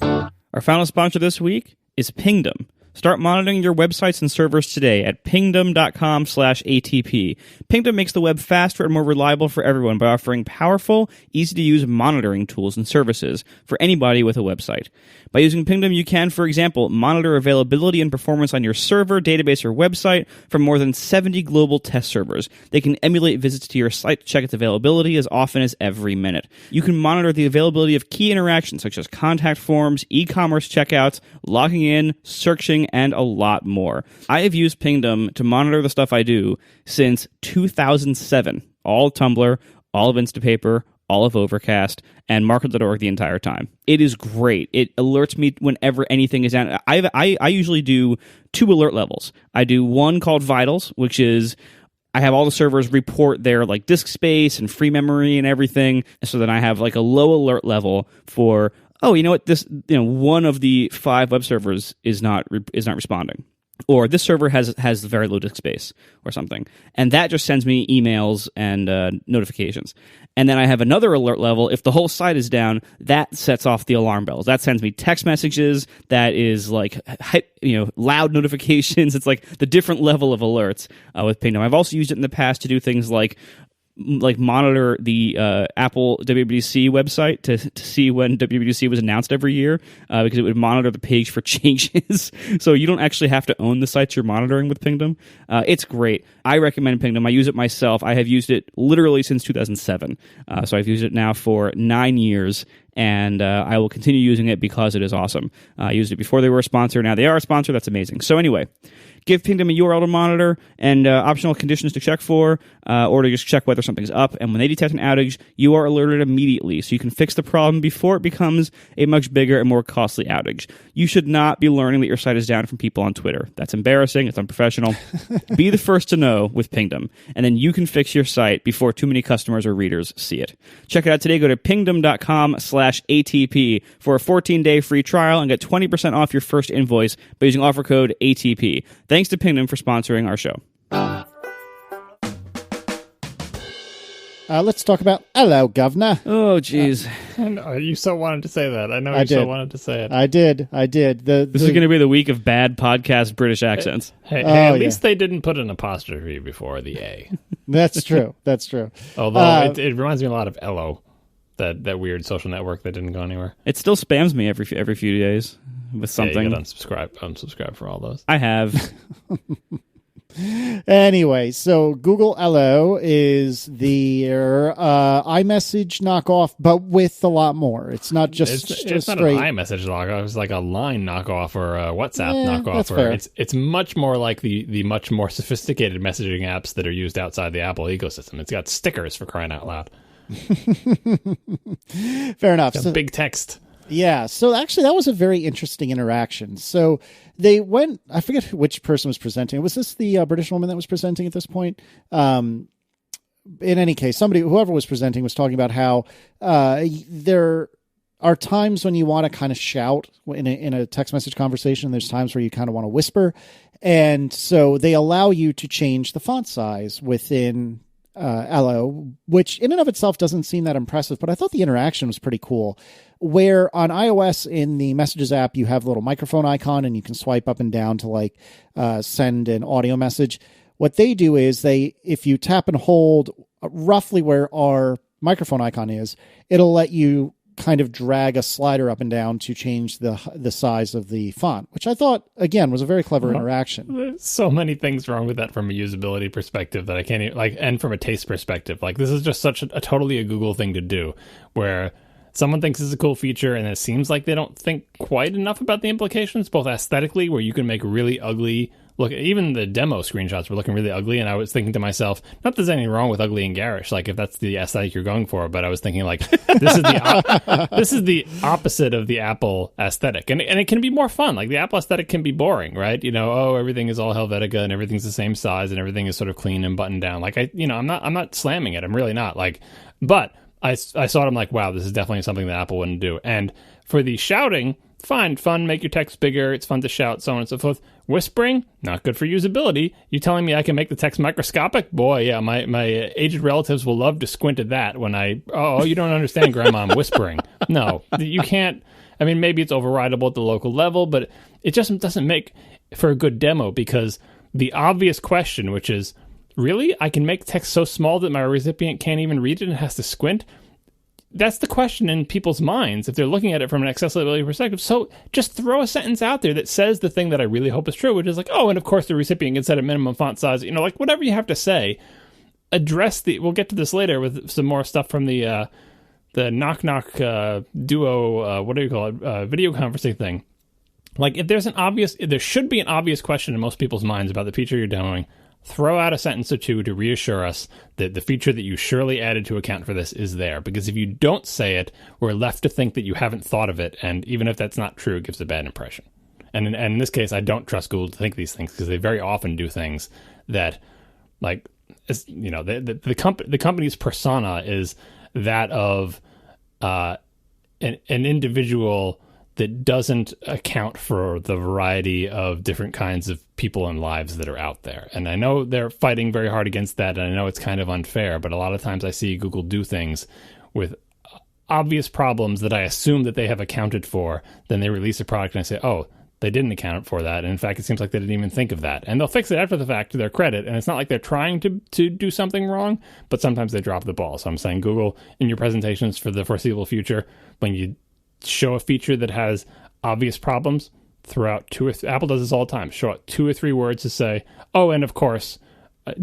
Our final sponsor this week is Pingdom. Start monitoring your websites and servers today at pingdom.com/ATP. Pingdom makes the web faster and more reliable for everyone by offering powerful, easy-to-use monitoring tools and services for anybody with a website. By using Pingdom, you can, for example, monitor availability and performance on your server, database, or website from more than 70 global test servers. They can emulate visits to your site to check its availability as often as every minute. You can monitor the availability of key interactions such as contact forms, e-commerce checkouts, logging in, searching, and a lot more. I have used Pingdom to monitor the stuff I do since 2007. All of Tumblr, all of Instapaper, all of Overcast, and Market.org the entire time. It is great. It alerts me whenever anything is down. I usually do 2 alert levels. I do one called Vitals, which is I have all the servers report their like disk space and free memory and everything. So then I have like a low alert level for, oh, you know what, this one of the 5 web servers is not responding, or this server has very low disk space or something, and that just sends me emails and notifications. And then I have another alert level if the whole site is down. That sets off the alarm bells. That sends me text messages. That is like loud notifications. It's like the different level of alerts with Pingdom. I've also used it in the past to do things like monitor the Apple WWDC website to see when WWDC was announced every year, because it would monitor the page for changes. So you don't actually have to own the sites you're monitoring with Pingdom. It's great. I recommend Pingdom. I use it myself. I have used it literally since 2007. So I've used it now for 9 years, and I will continue using it because it is awesome. I used it before they were a sponsor. Now they are a sponsor. That's amazing. So anyway, give Pingdom a URL to monitor and optional conditions to check for, or to just check whether something's up. And when they detect an outage, you are alerted immediately, so you can fix the problem before it becomes a much bigger and more costly outage. You should not be learning that your site is down from people on Twitter. That's embarrassing. It's unprofessional. Be the first to know with Pingdom, and then you can fix your site before too many customers or readers see it. Check it out today. Go to pingdom.com/ATP for a 14-day free trial and get 20% off your first invoice by using offer code ATP. Thanks to Pingdom for sponsoring our show. Let's talk about Allo, Governor. Oh, jeez. I know, you so wanted to say that. I know you so wanted to say it. I did. This is going to be the week of bad podcast British accents. Hey, at least they didn't put an apostrophe before the A. That's true. That's true. Although it reminds me a lot of Allo, that weird social network that didn't go anywhere. It still spams me every few days with something. Yeah, you gotta unsubscribe for all those. I have. Anyway, so Google Allo is their iMessage knockoff, but with a lot more. It's not just it's not an iMessage knockoff. It's like a Line knockoff or a WhatsApp knockoff. That's fair. It's much more like the much more sophisticated messaging apps that are used outside the Apple ecosystem. It's got stickers, for crying out loud. Fair enough. It's got big text. Yeah, so actually that was a very interesting interaction. So they went, I forget which person was presenting. Was this the British woman that was presenting at this point? In any case, whoever was presenting was talking about how there are times when you want to kind of shout in a text message conversation. There's times where you kind of want to whisper. And so they allow you to change the font size within Allo, which in and of itself doesn't seem that impressive, but I thought the interaction was pretty cool. Where on iOS in the Messages app, you have a little microphone icon and you can swipe up and down to like send an audio message. What they do is if you tap and hold roughly where our microphone icon is, it'll let you kind of drag a slider up and down to change the size of the font, which I thought, again, was a very clever interaction. There's so many things wrong with that from a usability perspective that I can't even, like, and from a taste perspective. Like, this is just such a totally a Google thing to do, where someone thinks it's a cool feature, and it seems like they don't think quite enough about the implications, both aesthetically, where you can make really ugly look. Even the demo screenshots were looking really ugly, and I was thinking to myself, not that there's anything wrong with ugly and garish, like if that's the aesthetic you're going for, but I was thinking like, this is the opposite of the Apple aesthetic, and it can be more fun. Like the Apple aesthetic can be boring, right? You know, oh, everything is all Helvetica and everything's the same size and everything is sort of clean and buttoned down. Like I'm not slamming it. I'm really not. Like, but I saw it. I'm like, wow, this is definitely something that Apple wouldn't do. And for the shouting, fine, fun, make your text bigger. It's fun to shout, so on and so forth. Whispering, not good for usability. You telling me I can make the text microscopic? Boy, yeah, my aged relatives will love to squint at that when you don't understand, Grandma, I'm whispering. No, you can't. I mean, maybe it's overridable at the local level, but it just doesn't make for a good demo, because the obvious question, which is, really? I can make text so small that my recipient can't even read it and has to squint? That's the question in people's minds if they're looking at it from an accessibility perspective. So just throw a sentence out there that says the thing that I really hope is true, which is like, oh, and of course the recipient can set a minimum font size. You know, like whatever you have to say, we'll get to this later with some more stuff from the Knock Knock Duo, what do you call it, video conferencing thing. Like if there should be an obvious question in most people's minds about the feature you're demoing. Throw out a sentence or two to reassure us that the feature that you surely added to account for this is there. Because if you don't say it, we're left to think that you haven't thought of it. And even if that's not true, it gives a bad impression. And in this case, I don't trust Google to think these things, because they very often do things that, like, you know, the company's persona is that of an individual that doesn't account for the variety of different kinds of people and lives that are out there. And I know they're fighting very hard against that, and I know it's kind of unfair, but a lot of times I see Google do things with obvious problems that I assume that they have accounted for. Then they release a product and I say, oh, they didn't account for that. And in fact, it seems like they didn't even think of that. And they'll fix it after the fact to their credit. And it's not like they're trying to do something wrong, but sometimes they drop the ball. So I'm saying, Google, in your presentations for the foreseeable future, when you show a feature that has obvious problems, throw out Apple does this all the time, show out 2 or 3 words to say, oh, and of course,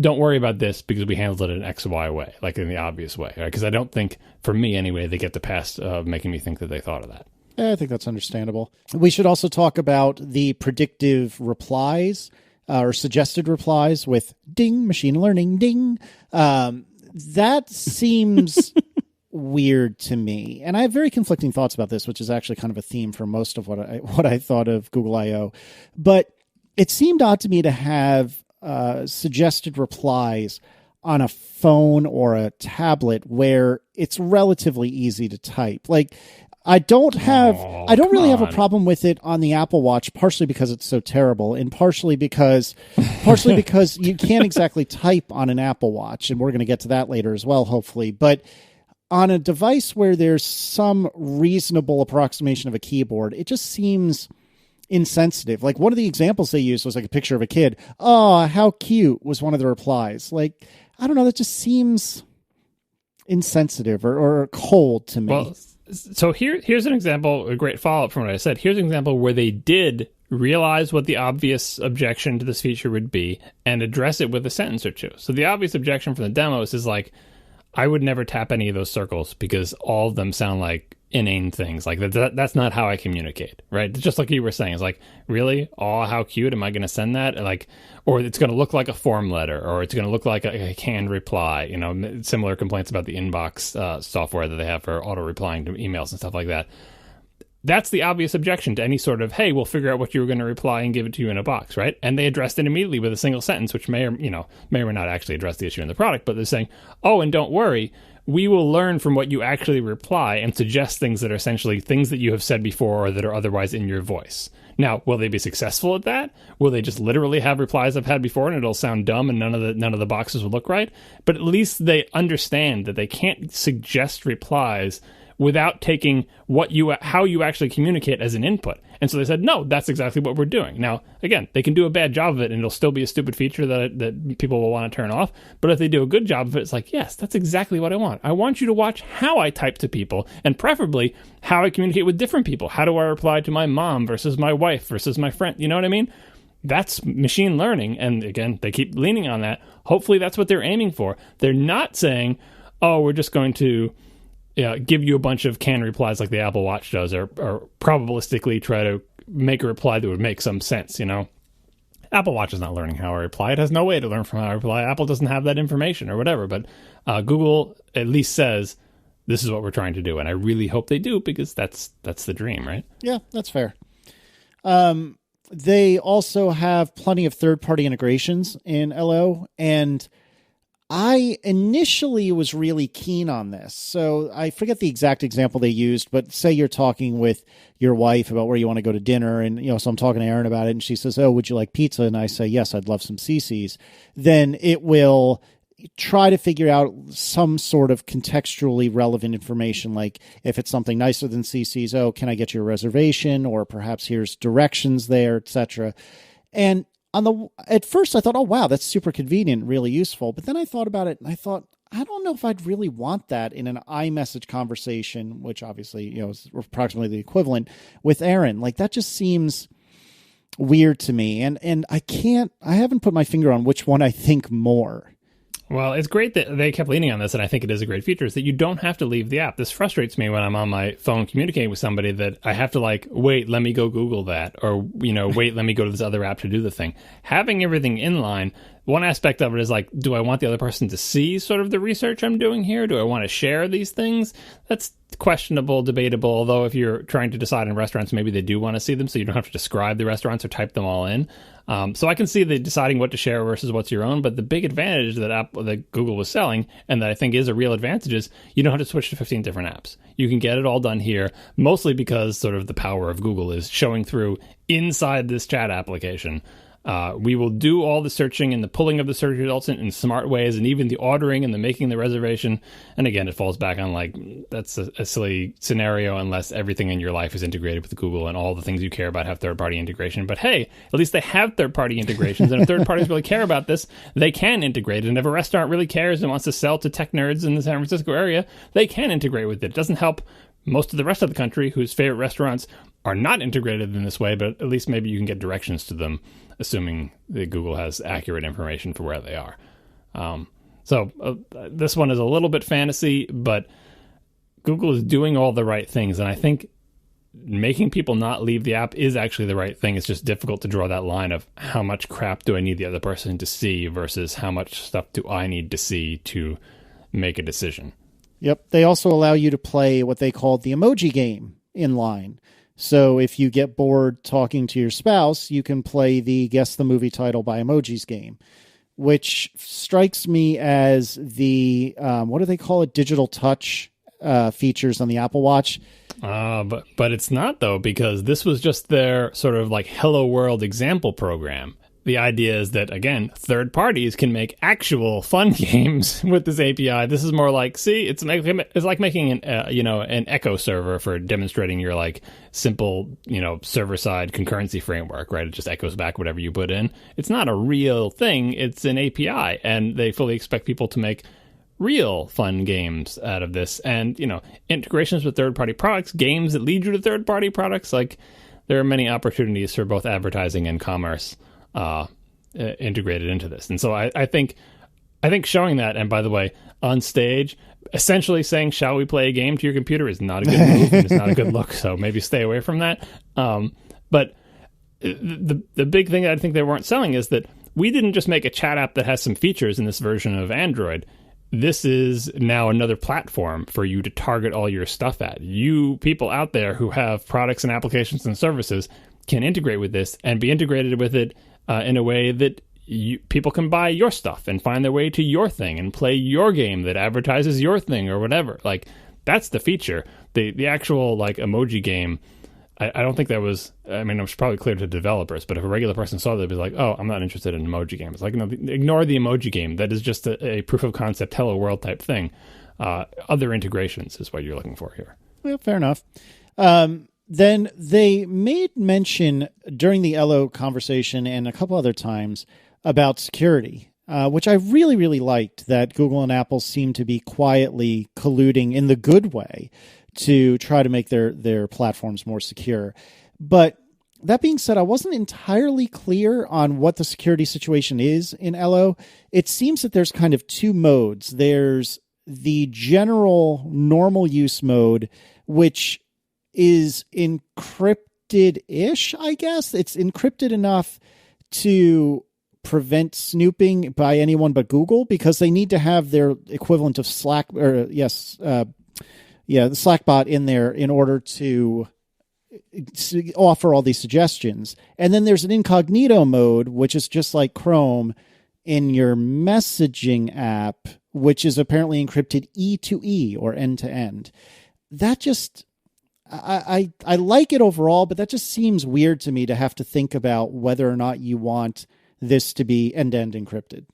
don't worry about this because we handled it in X, Y way, like in the obvious way. Right? Because I don't think, for me anyway, they get the pass of making me think that they thought of that. I think that's understandable. We should also talk about the predictive replies or suggested replies with ding, machine learning, ding. That seems weird to me. And I have very conflicting thoughts about this, which is actually kind of a theme for most of what I thought of Google I/O. But it seemed odd to me to have suggested replies on a phone or a tablet where it's relatively easy to type. Like, I don't really have a problem with it on the Apple Watch, partially because it's so terrible, and partially because you can't exactly type on an Apple Watch, and we're going to get to that later as well, hopefully. But on a device where there's some reasonable approximation of a keyboard, it just seems insensitive. Like, one of the examples they used was like a picture of a kid. Oh, how cute was one of the replies. Like, I don't know, that just seems insensitive or cold to me. Well, so here's an example, a great follow-up from what I said. Here's an example where they did realize what the obvious objection to this feature would be and address it with a sentence or two. So the obvious objection from the demos is like, I would never tap any of those circles because all of them sound like inane things. Like that's not how I communicate, right? Just like you were saying, it's like, really? Oh, how cute. Am I going to send that? Like, or it's going to look like a form letter, or it's going to look like a canned reply, you know, similar complaints about the inbox software that they have for auto replying to emails and stuff like that. That's the obvious objection to any sort of, hey, we'll figure out what you were going to reply and give it to you in a box, right? And they addressed it immediately with a single sentence, which may or may not actually address the issue in the product, but they're saying, oh, and don't worry, we will learn from what you actually reply and suggest things that are essentially things that you have said before or that are otherwise in your voice. Now, will they be successful at that? Will they just literally have replies I've had before and it'll sound dumb and none of the boxes will look right? But at least they understand that they can't suggest replies without taking how you actually communicate as an input. And so they said, no, that's exactly what we're doing. Now, again, they can do a bad job of it and it'll still be a stupid feature that people will want to turn off. But if they do a good job of it, it's like, yes, that's exactly what I want. I want you to watch how I type to people and preferably how I communicate with different people. How do I reply to my mom versus my wife versus my friend? You know what I mean? That's machine learning. And again, they keep leaning on that. Hopefully that's what they're aiming for. They're not saying, oh, we're just going to give you a bunch of canned replies like the Apple Watch does, or probabilistically try to make a reply that would make some sense, Apple Watch is not learning how I reply. It has no way to learn from how I reply. Apple doesn't have that information or whatever, but Google at least says this is what we're trying to do, and I really hope they do, because that's the dream, right? Yeah, that's fair. They also have plenty of third-party integrations in Allo, and I initially was really keen on this. So I forget the exact example they used, but say you're talking with your wife about where you want to go to dinner. And, so I'm talking to Erin about it and she says, oh, would you like pizza? And I say, yes, I'd love some CC's. Then it will try to figure out some sort of contextually relevant information. Like if it's something nicer than CC's, oh, can I get you a reservation? Or perhaps here's directions there, etc. And at first I thought, oh, wow, that's super convenient, really useful. But then I thought about it and I thought, I don't know if I'd really want that in an iMessage conversation, which obviously, is approximately the equivalent with Erin. Like that just seems weird to me. And I haven't put my finger on which one I think more. Well, it's great that they kept leaning on this, and I think it is a great feature, is that you don't have to leave the app. This frustrates me when I'm on my phone communicating with somebody, that I have to wait, let me go Google that, or, wait, let me go to this other app to do the thing. Having everything inline, one aspect of it is do I want the other person to see sort of the research I'm doing here? Do I want to share these things? That's questionable, debatable, although if you're trying to decide on restaurants, maybe they do want to see them, so you don't have to describe the restaurants or type them all in. So I can see the deciding what to share versus what's your own, but the big advantage that Google was selling, and that I think is a real advantage, is you don't have to switch to 15 different apps. You can get it all done here, mostly because sort of the power of Google is showing through inside this chat application. We will do all the searching and the pulling of the search results in smart ways, and even the ordering and the making the reservation. And again, it falls back on that's a silly scenario unless everything in your life is integrated with Google and all the things you care about have third-party integration. But hey, at least they have third-party integrations, and if third parties really care about this, they can integrate it. And if a restaurant really cares and wants to sell to tech nerds in the San Francisco area, they can integrate with it. It doesn't help most of the rest of the country whose favorite restaurants are not integrated in this way, but at least maybe you can get directions to them, assuming that Google has accurate information for where they are. So this one is a little bit fantasy, but Google is doing all the right things. And I think making people not leave the app is actually the right thing. It's just difficult to draw that line of how much crap do I need the other person to see versus how much stuff do I need to see to make a decision. Yep. They also allow you to play what they call the emoji game in line. So if you get bored talking to your spouse, you can play the Guess the Movie Title by Emojis game, which strikes me as the, what do they call it? Digital touch features on the Apple Watch. But it's not, though, because this was just their sort of Hello World example program. The idea is that, again, third parties can make actual fun games with this API. This is more it's like making an Echo server for demonstrating your simple, server-side concurrency framework, right? It just echoes back whatever you put in. It's not a real thing. It's an API, and they fully expect people to make real fun games out of this. And, integrations with third-party products, games that lead you to third-party products, there are many opportunities for both advertising and commerce integrated into this. And so I think showing that, and by the way, on stage, essentially saying, shall we play a game to your computer is not a good move, and it's not a good look, so maybe stay away from that. But the big thing that I think they weren't selling is that we didn't just make a chat app that has some features in this version of Android. This is now another platform for you to target all your stuff at. You people out there who have products and applications and services can integrate with this and be integrated with it in a way that people can buy your stuff and find their way to your thing and play your game that advertises your thing or whatever. That's the feature. The actual emoji game I don't think that was, I mean, it was probably clear to developers, but if a regular person saw that, they'd be like, oh, I'm not interested in an emoji game. It's like, no, ignore the emoji game. That is just a proof of concept, hello world type thing. Other integrations is what you're looking for here. Well, fair enough. Then they made mention during the Allo conversation and a couple other times about security, which I really, really liked, that Google and Apple seem to be quietly colluding in the good way to try to make their platforms more secure. But that being said, I wasn't entirely clear on what the security situation is in Allo. It seems that there's kind of two modes. There's the general normal use mode, which is encrypted-ish, I guess. It's encrypted enough to prevent snooping by anyone but Google, because they need to have their equivalent of Slack, or the Slackbot in there in order to offer all these suggestions. And then there's an incognito mode, which is just like Chrome in your messaging app, which is apparently encrypted E to E, or end to end. That just, I like it overall, but that just seems weird to me to have to think about whether or not you want this to be end-to-end encrypted.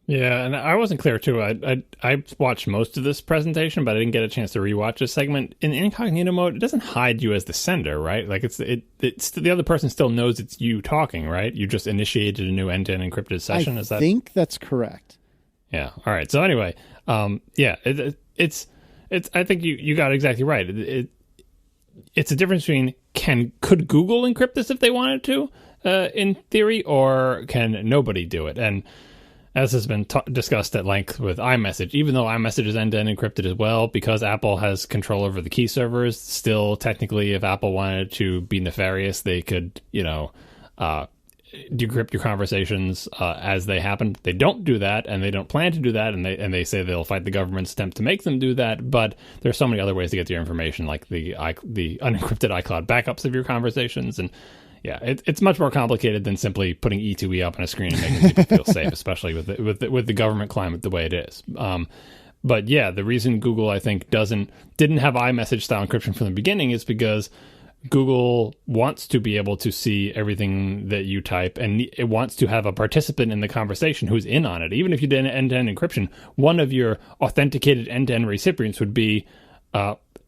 Yeah, and I wasn't clear too. I watched most of this presentation, but I didn't get a chance to rewatch this segment. In incognito mode, it doesn't hide you as the sender, right? Like it's the other person still knows it's you talking, right? You just initiated a new end-to-end encrypted session. I think that's correct. Yeah. All right. So anyway, it's I think you got it exactly right. It's a difference between could Google encrypt this if they wanted to, in theory, or can nobody do it? And as has been discussed at length with iMessage, even though iMessage is end-to-end encrypted as well, because Apple has control over the key servers, still technically, if Apple wanted to be nefarious, they could, decrypt your conversations as they happen. They don't do that, and they don't plan to do that, and they say they'll fight the government's attempt to make them do that. But there's so many other ways to get your information, like the unencrypted iCloud backups of your conversations, and yeah, it's much more complicated than simply putting E2E up on a screen and making people feel safe, especially with the government climate the way it is. But yeah, the reason Google, I think, didn't have iMessage style encryption from the beginning is because Google wants to be able to see everything that you type, and it wants to have a participant in the conversation who's in on it. Even if you did end-to-end encryption, one of your authenticated end-to-end recipients would be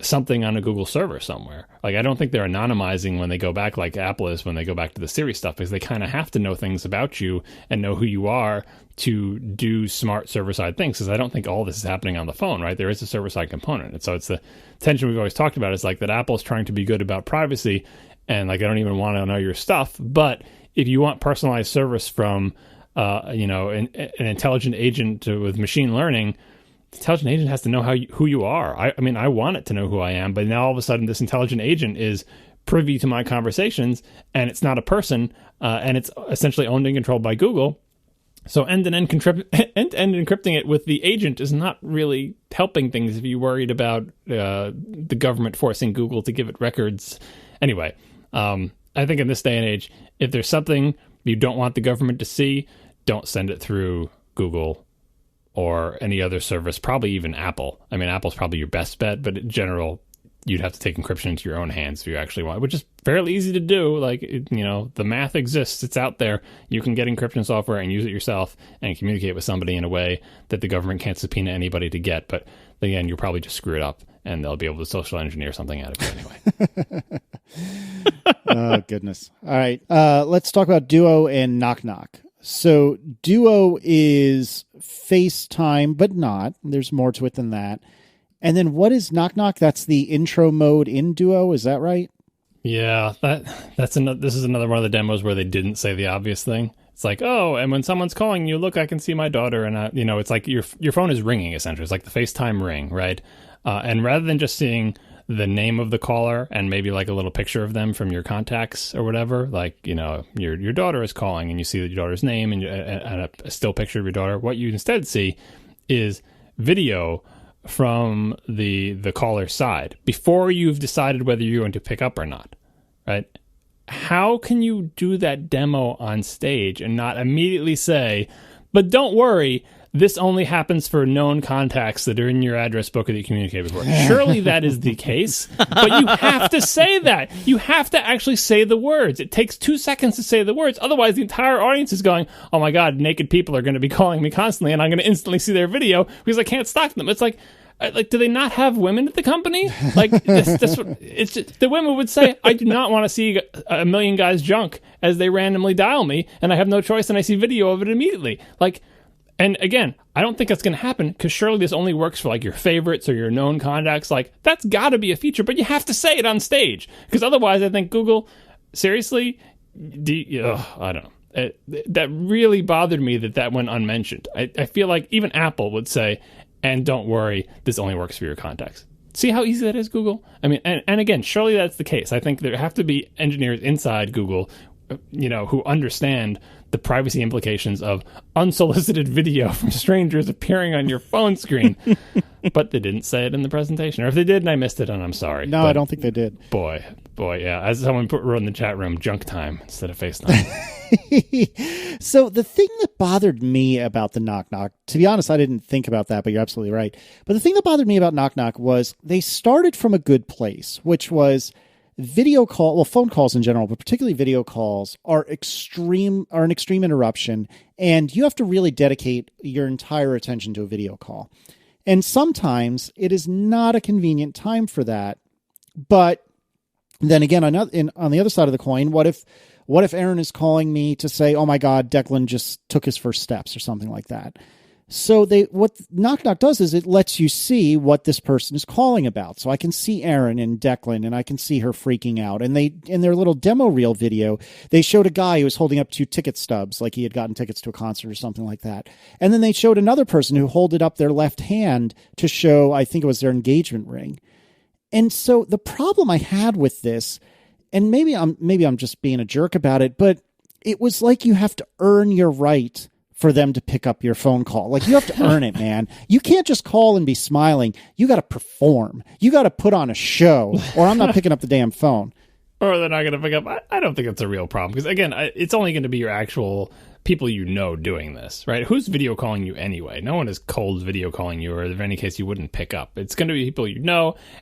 something on a Google server somewhere. Like, I don't think they're anonymizing when they go back like Apple is when they go back to the Siri stuff, because they kind of have to know things about you and know who you are to do smart server-side things, because I don't think all this is happening on the phone, right? There is a server-side component. And so it's the tension we've always talked about, is like that Apple's trying to be good about privacy, and like, I don't even want to know your stuff. But if you want personalized service from an intelligent agent with machine learning, the intelligent agent has to know who you are. I mean, I want it to know who I am, but now all of a sudden this intelligent agent is privy to my conversations, and it's not a person, and it's essentially owned and controlled by Google. So end-to-end encrypting it with the agent is not really helping things if you're worried about the government forcing Google to give it records. Anyway, I think in this day and age, if there's something you don't want the government to see, don't send it through Google or any other service, probably even Apple. I mean, Apple's probably your best bet, but in general, you'd have to take encryption into your own hands if you actually want, which is fairly easy to do. Like, the math exists. It's out there. You can get encryption software and use it yourself and communicate with somebody in a way that the government can't subpoena anybody to get. But again, you'll probably just screw it up, and they'll be able to social engineer something out of it anyway. Oh, goodness. All right. Let's talk about Duo and Knock Knock. So Duo is FaceTime, but not. There's more to it than that. And then what is Knock Knock? That's the intro mode in Duo. Is that right? Yeah, this is another one of the demos where they didn't say the obvious thing. It's like, oh, and when someone's calling you, look, I can see my daughter, and it's like your phone is ringing essentially. It's like the FaceTime ring, right? And rather than just seeing the name of the caller and maybe like a little picture of them from your contacts or whatever, like, your daughter is calling and you see your daughter's name and a still picture of your daughter, what you instead see is video from the caller's side before you've decided whether you're going to pick up or not, right? How can you do that demo on stage and not immediately say, but don't worry, this only happens for known contacts that are in your address book or that you communicate before. Surely that is the case, but you have to say that. You have to actually say the words. It takes 2 seconds to say the words. Otherwise, the entire audience is going, oh my God, naked people are going to be calling me constantly, and I'm going to instantly see their video because I can't stalk them. It's like, do they not have women at the company? Like, it's just, the women would say, I do not want to see a million guys' junk as they randomly dial me, and I have no choice, and I see video of it immediately. Like, and again, I don't think that's going to happen, because surely this only works for, like, your favorites or your known contacts. Like, that's got to be a feature, but you have to say it on stage, because otherwise I think Google, seriously, I don't know. That really bothered me that went unmentioned. I feel like even Apple would say, and don't worry, this only works for your contacts. See how easy that is, Google? I mean, and again, surely that's the case. I think there have to be engineers inside Google, who understand the privacy implications of unsolicited video from strangers appearing on your phone screen. But they didn't say it in the presentation. Or if they did and I missed it, and I'm sorry. No, but I don't think they did. Boy, yeah. As someone wrote in the chat room, junk time instead of FaceTime. So the thing that bothered me about the Knock Knock, to be honest, I didn't think about that, but you're absolutely right. But the thing that bothered me about Knock Knock was they started from a good place, which was phone calls in general, but particularly video calls are an extreme interruption, and you have to really dedicate your entire attention to a video call. And sometimes it is not a convenient time for that. But then again, on the other side of the coin, what if Aaron is calling me to say, oh my God, Declan just took his first steps or something like that? So what Knock Knock does is it lets you see what this person is calling about. So I can see Aaron and Declan, and I can see her freaking out. And they, in their little demo reel video, they showed a guy who was holding up 2 ticket stubs, like he had gotten tickets to a concert or something like that. And then they showed another person who holded up their left hand to show, I think it was their engagement ring. And so the problem I had with this, and maybe I'm just being a jerk about it, but it was like you have to earn your right for them to pick up your phone call. Like, you have to earn it, man. You can't just call and be smiling. You got to perform. You got to put on a show, or I'm not picking up the damn phone. Or they're not going to pick up. I don't think it's a real problem, because again, it's only going to be your actual people doing this, right? Who's video calling you anyway? No one is cold video calling you, or in any case you wouldn't pick up. It's going to be people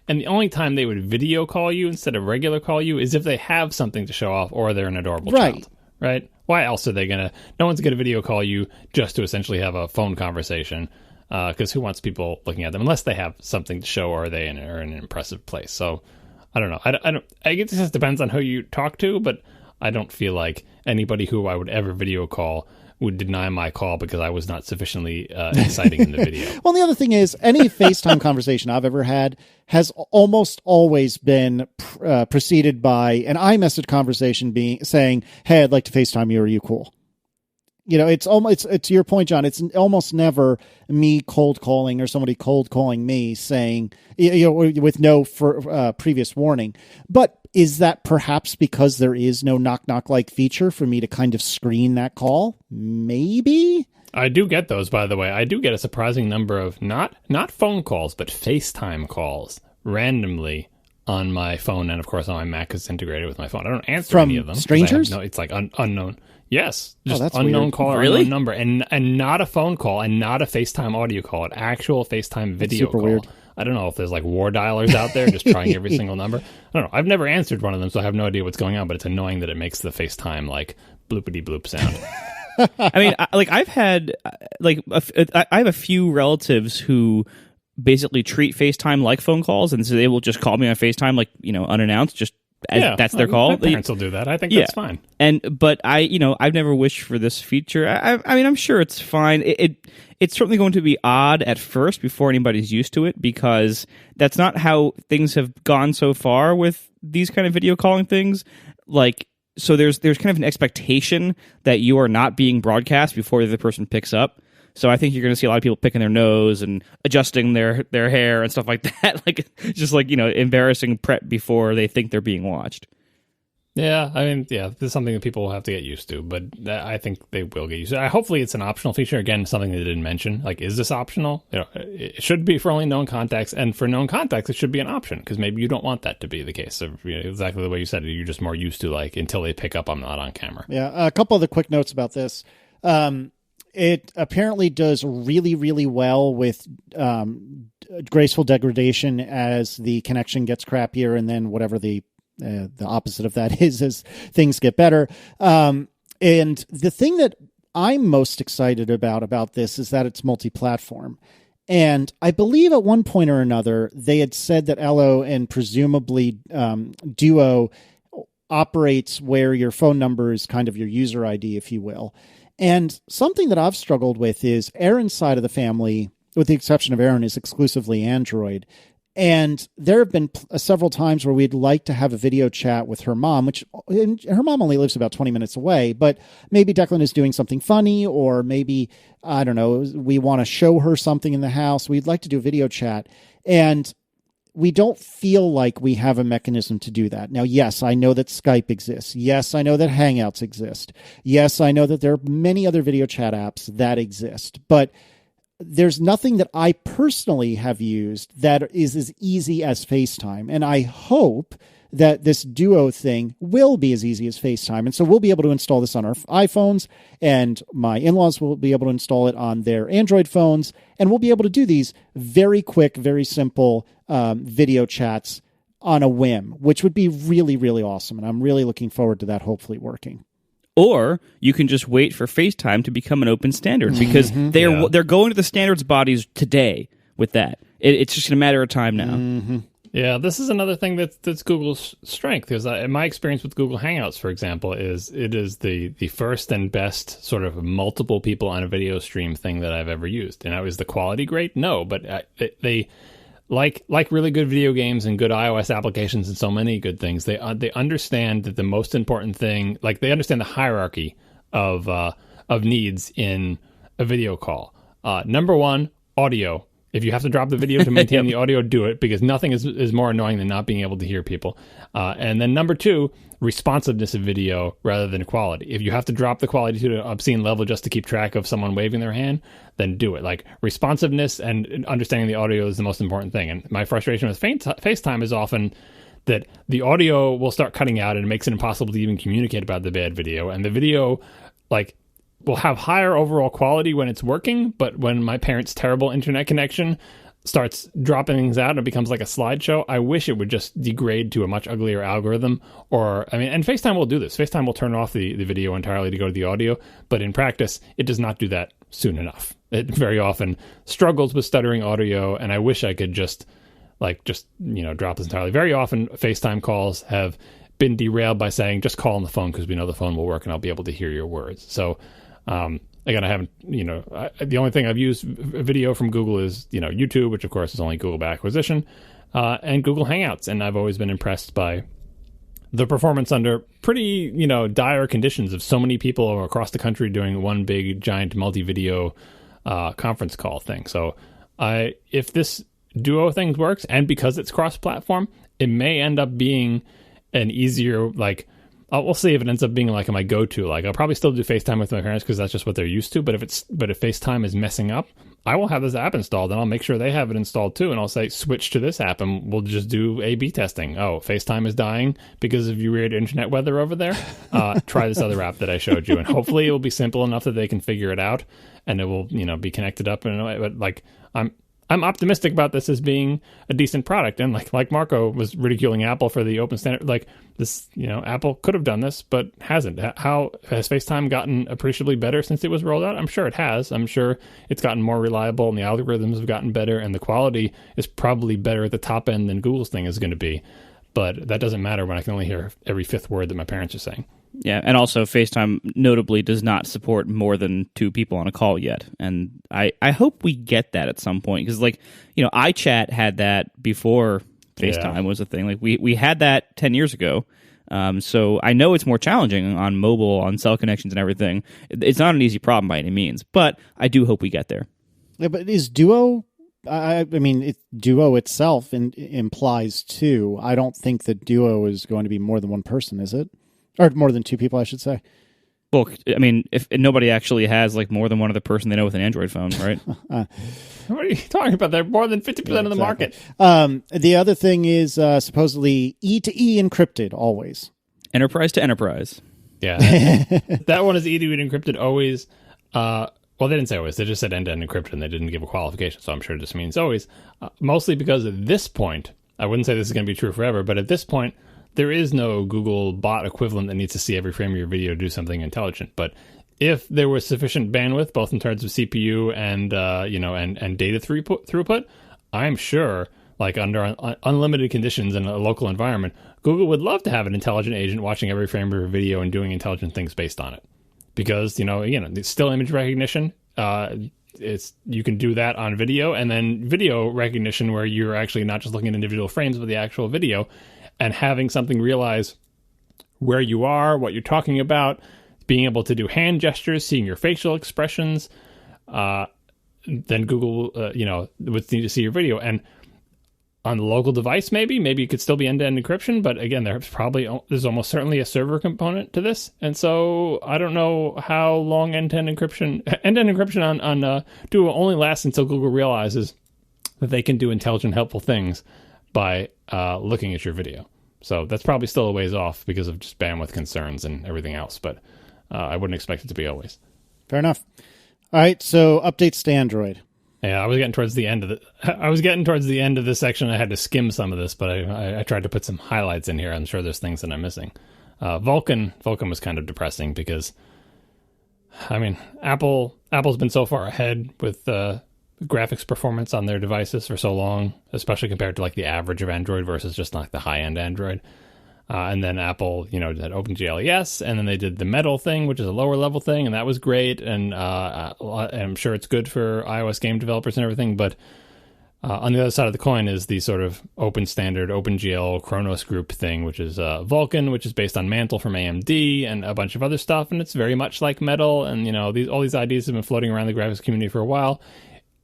and the only time they would video call you instead of regular call you is if they have something to show off, or they're an adorable child, right? Why else are they going to... No one's going to video call you just to essentially have a phone conversation, because who wants people looking at them unless they have something to show, or they are in an impressive place. So, I don't know. I guess this depends on who you talk to, but I don't feel like anybody who I would ever video call would deny my call because I was not sufficiently exciting in the video. Well, the other thing is, any FaceTime conversation I've ever had has almost always been preceded by an iMessage conversation saying, hey, I'd like to FaceTime you. Are you cool? It's to your point, John, it's almost never me cold calling or somebody cold calling me saying, with no previous warning. But is that perhaps because there is no Knock Knock like feature for me to kind of screen that call? Maybe. I do get those, by the way. I do get a surprising number of not phone calls, but FaceTime calls randomly on my phone, and of course on my Mac is integrated with my phone. I don't answer any of them. Strangers? No, it's like unknown. Yes, just that's unknown weird. caller, Really? unknown number, and not a phone call, and not a FaceTime audio call, an actual FaceTime video super call. weird. I don't know if there's like war dialers out there just trying every single number. I don't know. I've never answered one of them, so I have no idea what's going on, but it's annoying that it makes the FaceTime like bloopity bloop sound. I mean, I've had I have a few relatives who basically treat FaceTime like phone calls, and so they will just call me on FaceTime unannounced, just that's their call. My parents will do that. I think that's fine. But I've never wished for this feature. I mean, I'm sure it's fine. It's certainly going to be odd at first before anybody's used to it, because that's not how things have gone so far with these kind of video calling things. So there's kind of an expectation that you are not being broadcast before the other person picks up. So I think you're going to see a lot of people picking their nose and adjusting their hair and stuff like that, embarrassing prep before they think they're being watched. Yeah, I mean, this is something that people will have to get used to, but I think they will get used to. Hopefully it's an optional feature. Again, something they didn't mention. Like, is this optional? It should be for only known contacts, and for known contacts, it should be an option, because maybe you don't want that to be the case. So, exactly the way you said it, you're just more used to, until they pick up, I'm not on camera. Yeah, a couple of the quick notes about this. It apparently does really, really well with graceful degradation as the connection gets crappier, and then whatever the opposite of that is as things get better. And the thing that I'm most excited about this is that it's multi-platform. And I believe at one point or another, they had said that Allo and presumably Duo operates where your phone number is kind of your user ID, if you will. And something that I've struggled with is Aaron's side of the family, with the exception of Aaron, is exclusively Android. And there have been several times where we'd like to have a video chat with her mom, which her mom only lives about 20 minutes away, but maybe Declan is doing something funny, or maybe, I don't know, we want to show her something in the house. We'd like to do a video chat. And we don't feel like we have a mechanism to do that. Now, yes, I know that Skype exists. Yes, I know that Hangouts exist. Yes, I know that there are many other video chat apps that exist, but there's nothing that I personally have used that is as easy as FaceTime. And I hope that this Duo thing will be as easy as FaceTime. And so we'll be able to install this on our iPhones, and my in-laws will be able to install it on their Android phones. And we'll be able to do these very quick, very simple video chats on a whim, which would be really, really awesome. And I'm really looking forward to that hopefully working. Or you can just wait for FaceTime to become an open standard, because they're going to the standards bodies today with that. It's just a matter of time now. Mm-hmm. Yeah, this is another thing that's Google's strength. Because my experience with Google Hangouts, for example, is it is the first and best sort of multiple people on a video stream thing that I've ever used. And is the quality great? No, but they like really good video games and good iOS applications and so many good things, they understand that the most important thing, like they understand the hierarchy of needs in a video call. Number one, audio. If you have to drop the video to maintain the audio, do it, because nothing is more annoying than not being able to hear people. And then number two, responsiveness of video rather than quality. If you have to drop the quality to an obscene level just to keep track of someone waving their hand, then do it. Like, responsiveness and understanding the audio is the most important thing. And my frustration with FaceTime is often that the audio will start cutting out and it makes it impossible to even communicate about the bad video. And the video, like, will have higher overall quality when it's working, but when my parents' terrible internet connection starts dropping things out and it becomes like a slideshow, I wish it would just degrade to a much uglier algorithm. And FaceTime will do this. FaceTime will turn off the video entirely to go to the audio, but in practice, it does not do that soon enough. It very often struggles with stuttering audio, and I wish I could just drop this entirely. Very often, FaceTime calls have been derailed by saying, just call on the phone because we know the phone will work and I'll be able to hear your words. So, again, I haven't, the only thing I've used video from Google is, YouTube, which of course is only Google by acquisition, and Google Hangouts. And I've always been impressed by the performance under pretty, dire conditions of so many people across the country doing one big giant multi-video conference call thing. So if this Duo thing works, and because it's cross-platform, it may end up being an easier, we'll see if it ends up being like my go-to. Like, I'll probably still do FaceTime with my parents because that's just what they're used to. But if FaceTime is messing up, I will have this app installed and I'll make sure they have it installed too. And I'll say, switch to this app and we'll just do A/B testing. Oh, FaceTime is dying because of your weird internet weather over there. Try this other app that I showed you. And hopefully it will be simple enough that they can figure it out and it will, be connected up in a way. But I'm optimistic about this as being a decent product. And like Marco was ridiculing Apple for the open standard, like this, Apple could have done this, but hasn't. How has FaceTime gotten appreciably better since it was rolled out? I'm sure it has. I'm sure it's gotten more reliable and the algorithms have gotten better and the quality is probably better at the top end than Google's thing is going to be. But that doesn't matter when I can only hear every fifth word that my parents are saying. Yeah, and also FaceTime notably does not support more than two people on a call yet. And I hope we get that at some point. Because, iChat had that before FaceTime was a thing. Like, we had that 10 years ago. So I know it's more challenging on mobile, on cell connections and everything. It's not an easy problem by any means. But I do hope we get there. Yeah, but is Duo... Duo itself implies two. I don't think that Duo is going to be more than one person, is it? Or more than two people, I should say. Well, if nobody actually has more than one other person they know with an Android phone, right? What are you talking about? They're more than 50% of the market. The other thing is supposedly E to E encrypted always. Enterprise to enterprise. Yeah. That one is E to E encrypted always. Well, they didn't say always. They just said end-to-end encryption. They didn't give a qualification, so I'm sure it just means always. Mostly because at this point, I wouldn't say this is going to be true forever, but at this point, there is no Google bot equivalent that needs to see every frame of your video to do something intelligent. But if there was sufficient bandwidth, both in terms of CPU and and data throughput, I'm sure, like under unlimited conditions in a local environment, Google would love to have an intelligent agent watching every frame of your video and doing intelligent things based on it. Because, it's still image recognition. You can do that on video, and then video recognition where you're actually not just looking at individual frames, but the actual video, and having something realize where you are, what you're talking about, being able to do hand gestures, seeing your facial expressions. Then Google, would need to see your video. And on the local device, maybe it could still be end-to-end encryption, but again, there's almost certainly a server component to this, and so I don't know how long end-to-end encryption on Duo only lasts until Google realizes that they can do intelligent, helpful things by looking at your video. So that's probably still a ways off because of just bandwidth concerns and everything else, but I wouldn't expect it to be always. Fair enough. All right, so updates to Android. Yeah, I was getting towards the end of this section. I had to skim some of this, but I tried to put some highlights in here. I'm sure there's things that I'm missing. Vulkan was kind of depressing because, Apple's been so far ahead with graphics performance on their devices for so long, especially compared to like the average of Android versus just like the high-end Android. And then Apple, did OpenGL, and then they did the Metal thing, which is a lower level thing, and that was great. And I'm sure it's good for iOS game developers and everything. But on the other side of the coin is the sort of open standard OpenGL Kronos group thing, which is Vulkan, which is based on Mantle from AMD and a bunch of other stuff. And it's very much like Metal. And, all these ideas have been floating around the graphics community for a while.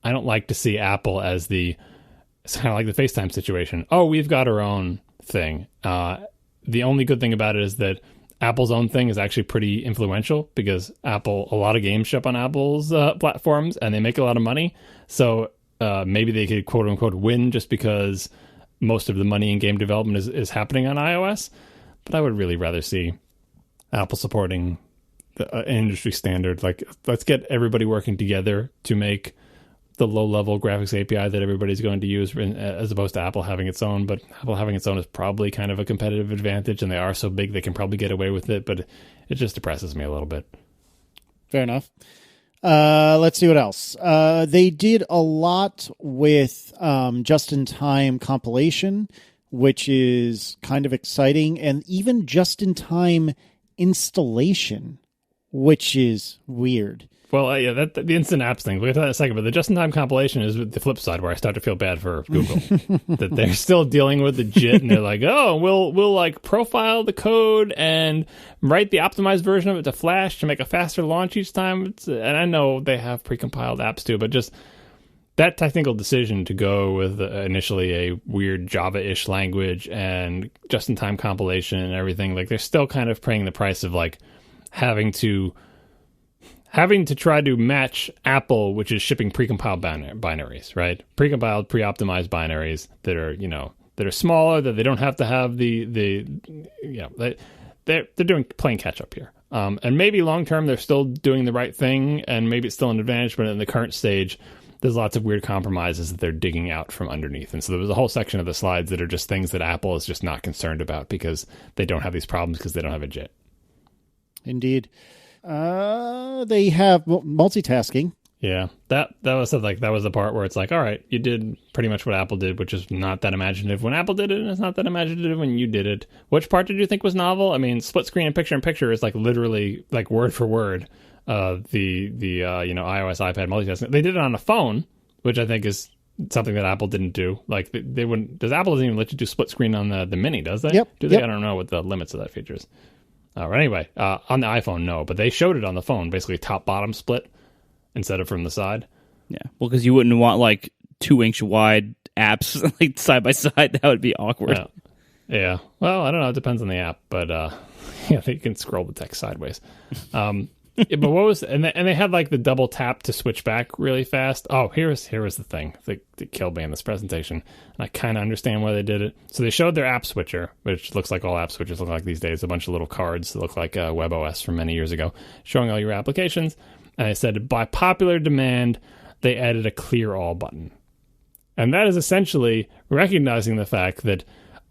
I don't like to see Apple as it's kind of like the FaceTime situation. Oh, we've got our own thing. The only good thing about it is that Apple's own thing is actually pretty influential because a lot of games ship on Apple's platforms and they make a lot of money. So maybe they could quote unquote win just because most of the money in game development is happening on iOS. But I would really rather see Apple supporting an industry standard. Like, let's get everybody working together to make the low-level graphics API that everybody's going to use, as opposed to Apple having its own. But Apple having its own is probably kind of a competitive advantage, and they are so big they can probably get away with it, but it just depresses me a little bit. Fair enough. Let's see what else. They did a lot with just-in-time compilation, which is kind of exciting, and even just-in-time installation, which is weird. Well, the instant apps thing, we'll get to that in a second, but the just-in-time compilation is the flip side where I start to feel bad for Google. That they're still dealing with the JIT, and they're like, oh, we'll like profile the code and write the optimized version of it to Flash to make a faster launch each time. And I know they have precompiled apps too, but just that technical decision to go with initially a weird Java-ish language and just-in-time compilation and everything, like they're still kind of paying the price of like having to try to match Apple, which is shipping precompiled binaries, right? Precompiled, pre-optimized binaries that are smaller, that they don't have to have they're playing catch up here. And maybe long term they're still doing the right thing, and maybe it's still an advantage, but in the current stage, there's lots of weird compromises that they're digging out from underneath. And so there was a whole section of the slides that are just things that Apple is just not concerned about because they don't have these problems because they don't have a JIT. Indeed. They have multitasking. Yeah, that was the part where it's like, all right, you did pretty much what Apple did, which is not that imaginative when Apple did it, and it's not that imaginative when you did it. Which part did you think was novel? I mean, split screen and picture is like literally like word for word the iOS iPad multitasking. They did it on a phone, which I think is something that Apple didn't do. Like they wouldn't. Apple doesn't even let you do split screen on the Mini, does they? Yep. Do they? Yep. I don't know what the limits of that feature is. Anyway, on the iPhone, no, but they showed it on the phone, basically top-bottom split instead of from the side. Yeah, well, because you wouldn't want like 2-inch wide apps like side by side. That would be awkward. Yeah. Well, I don't know. It depends on the app, but yeah, they can scroll the text sideways. But what was and they had like the double tap to switch back really fast. Oh, here was the thing that killed me in this presentation, and I kind of understand why they did it. So they showed their app switcher, which looks like all app switchers look like these days, a bunch of little cards that look like WebOS from many years ago, showing all your applications. and I said, by popular demand, they added a clear all button. And that is essentially recognizing the fact that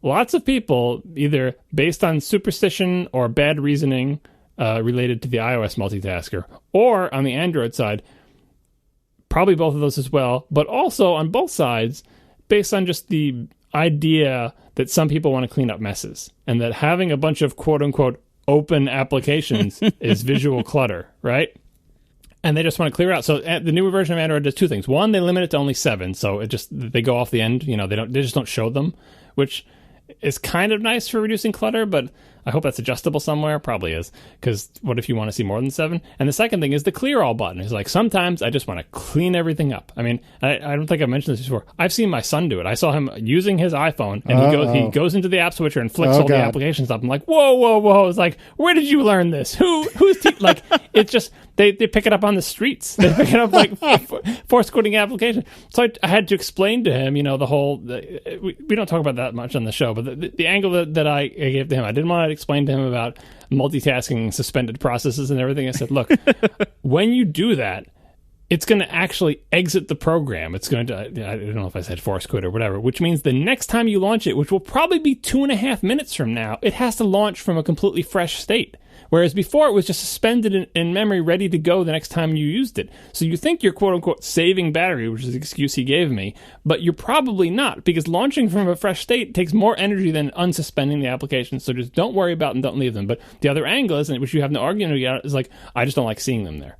lots of people, either based on superstition or bad reasoning related to the iOS multitasker, or on the Android side, probably both of those as well, but also on both sides, based on just the idea that some people want to clean up messes, and that having a bunch of quote-unquote open applications is visual clutter, right? And they just want to clear out. So the newer version of Android does two things. One, they limit it to only 7, so they go off the end. They just don't show them, which is kind of nice for reducing clutter, but I hope that's adjustable somewhere. Probably is, because what if you want to see more than 7? And the second thing is the clear all button. It's like, sometimes I just want to clean everything up. I mean, I don't think I mentioned this before. I've seen my son do it. I saw him using his iPhone, and he goes into the app switcher and flicks all the applications up. I'm like, whoa. It's like, where did you learn this? Who's like, it's just, they pick it up on the streets. They pick it up like force quitting application. So I had to explain to him, the whole, we don't talk about that much on the show, but the angle that I gave to him, I didn't want to explain to him about multitasking, suspended processes and everything. I said, look, when you do that, it's going to actually exit the program. It's going to, I don't know if I said force quit or whatever, which means the next time you launch it, which will probably be 2.5 minutes from now, it has to launch from a completely fresh state. Whereas before, it was just suspended in memory, ready to go the next time you used it. So you think you're, quote-unquote, saving battery, which is the excuse he gave me, but you're probably not, because launching from a fresh state takes more energy than unsuspending the application. So just don't worry about and don't leave them. But the other angle is, which you have no argument about, is like, I just don't like seeing them there.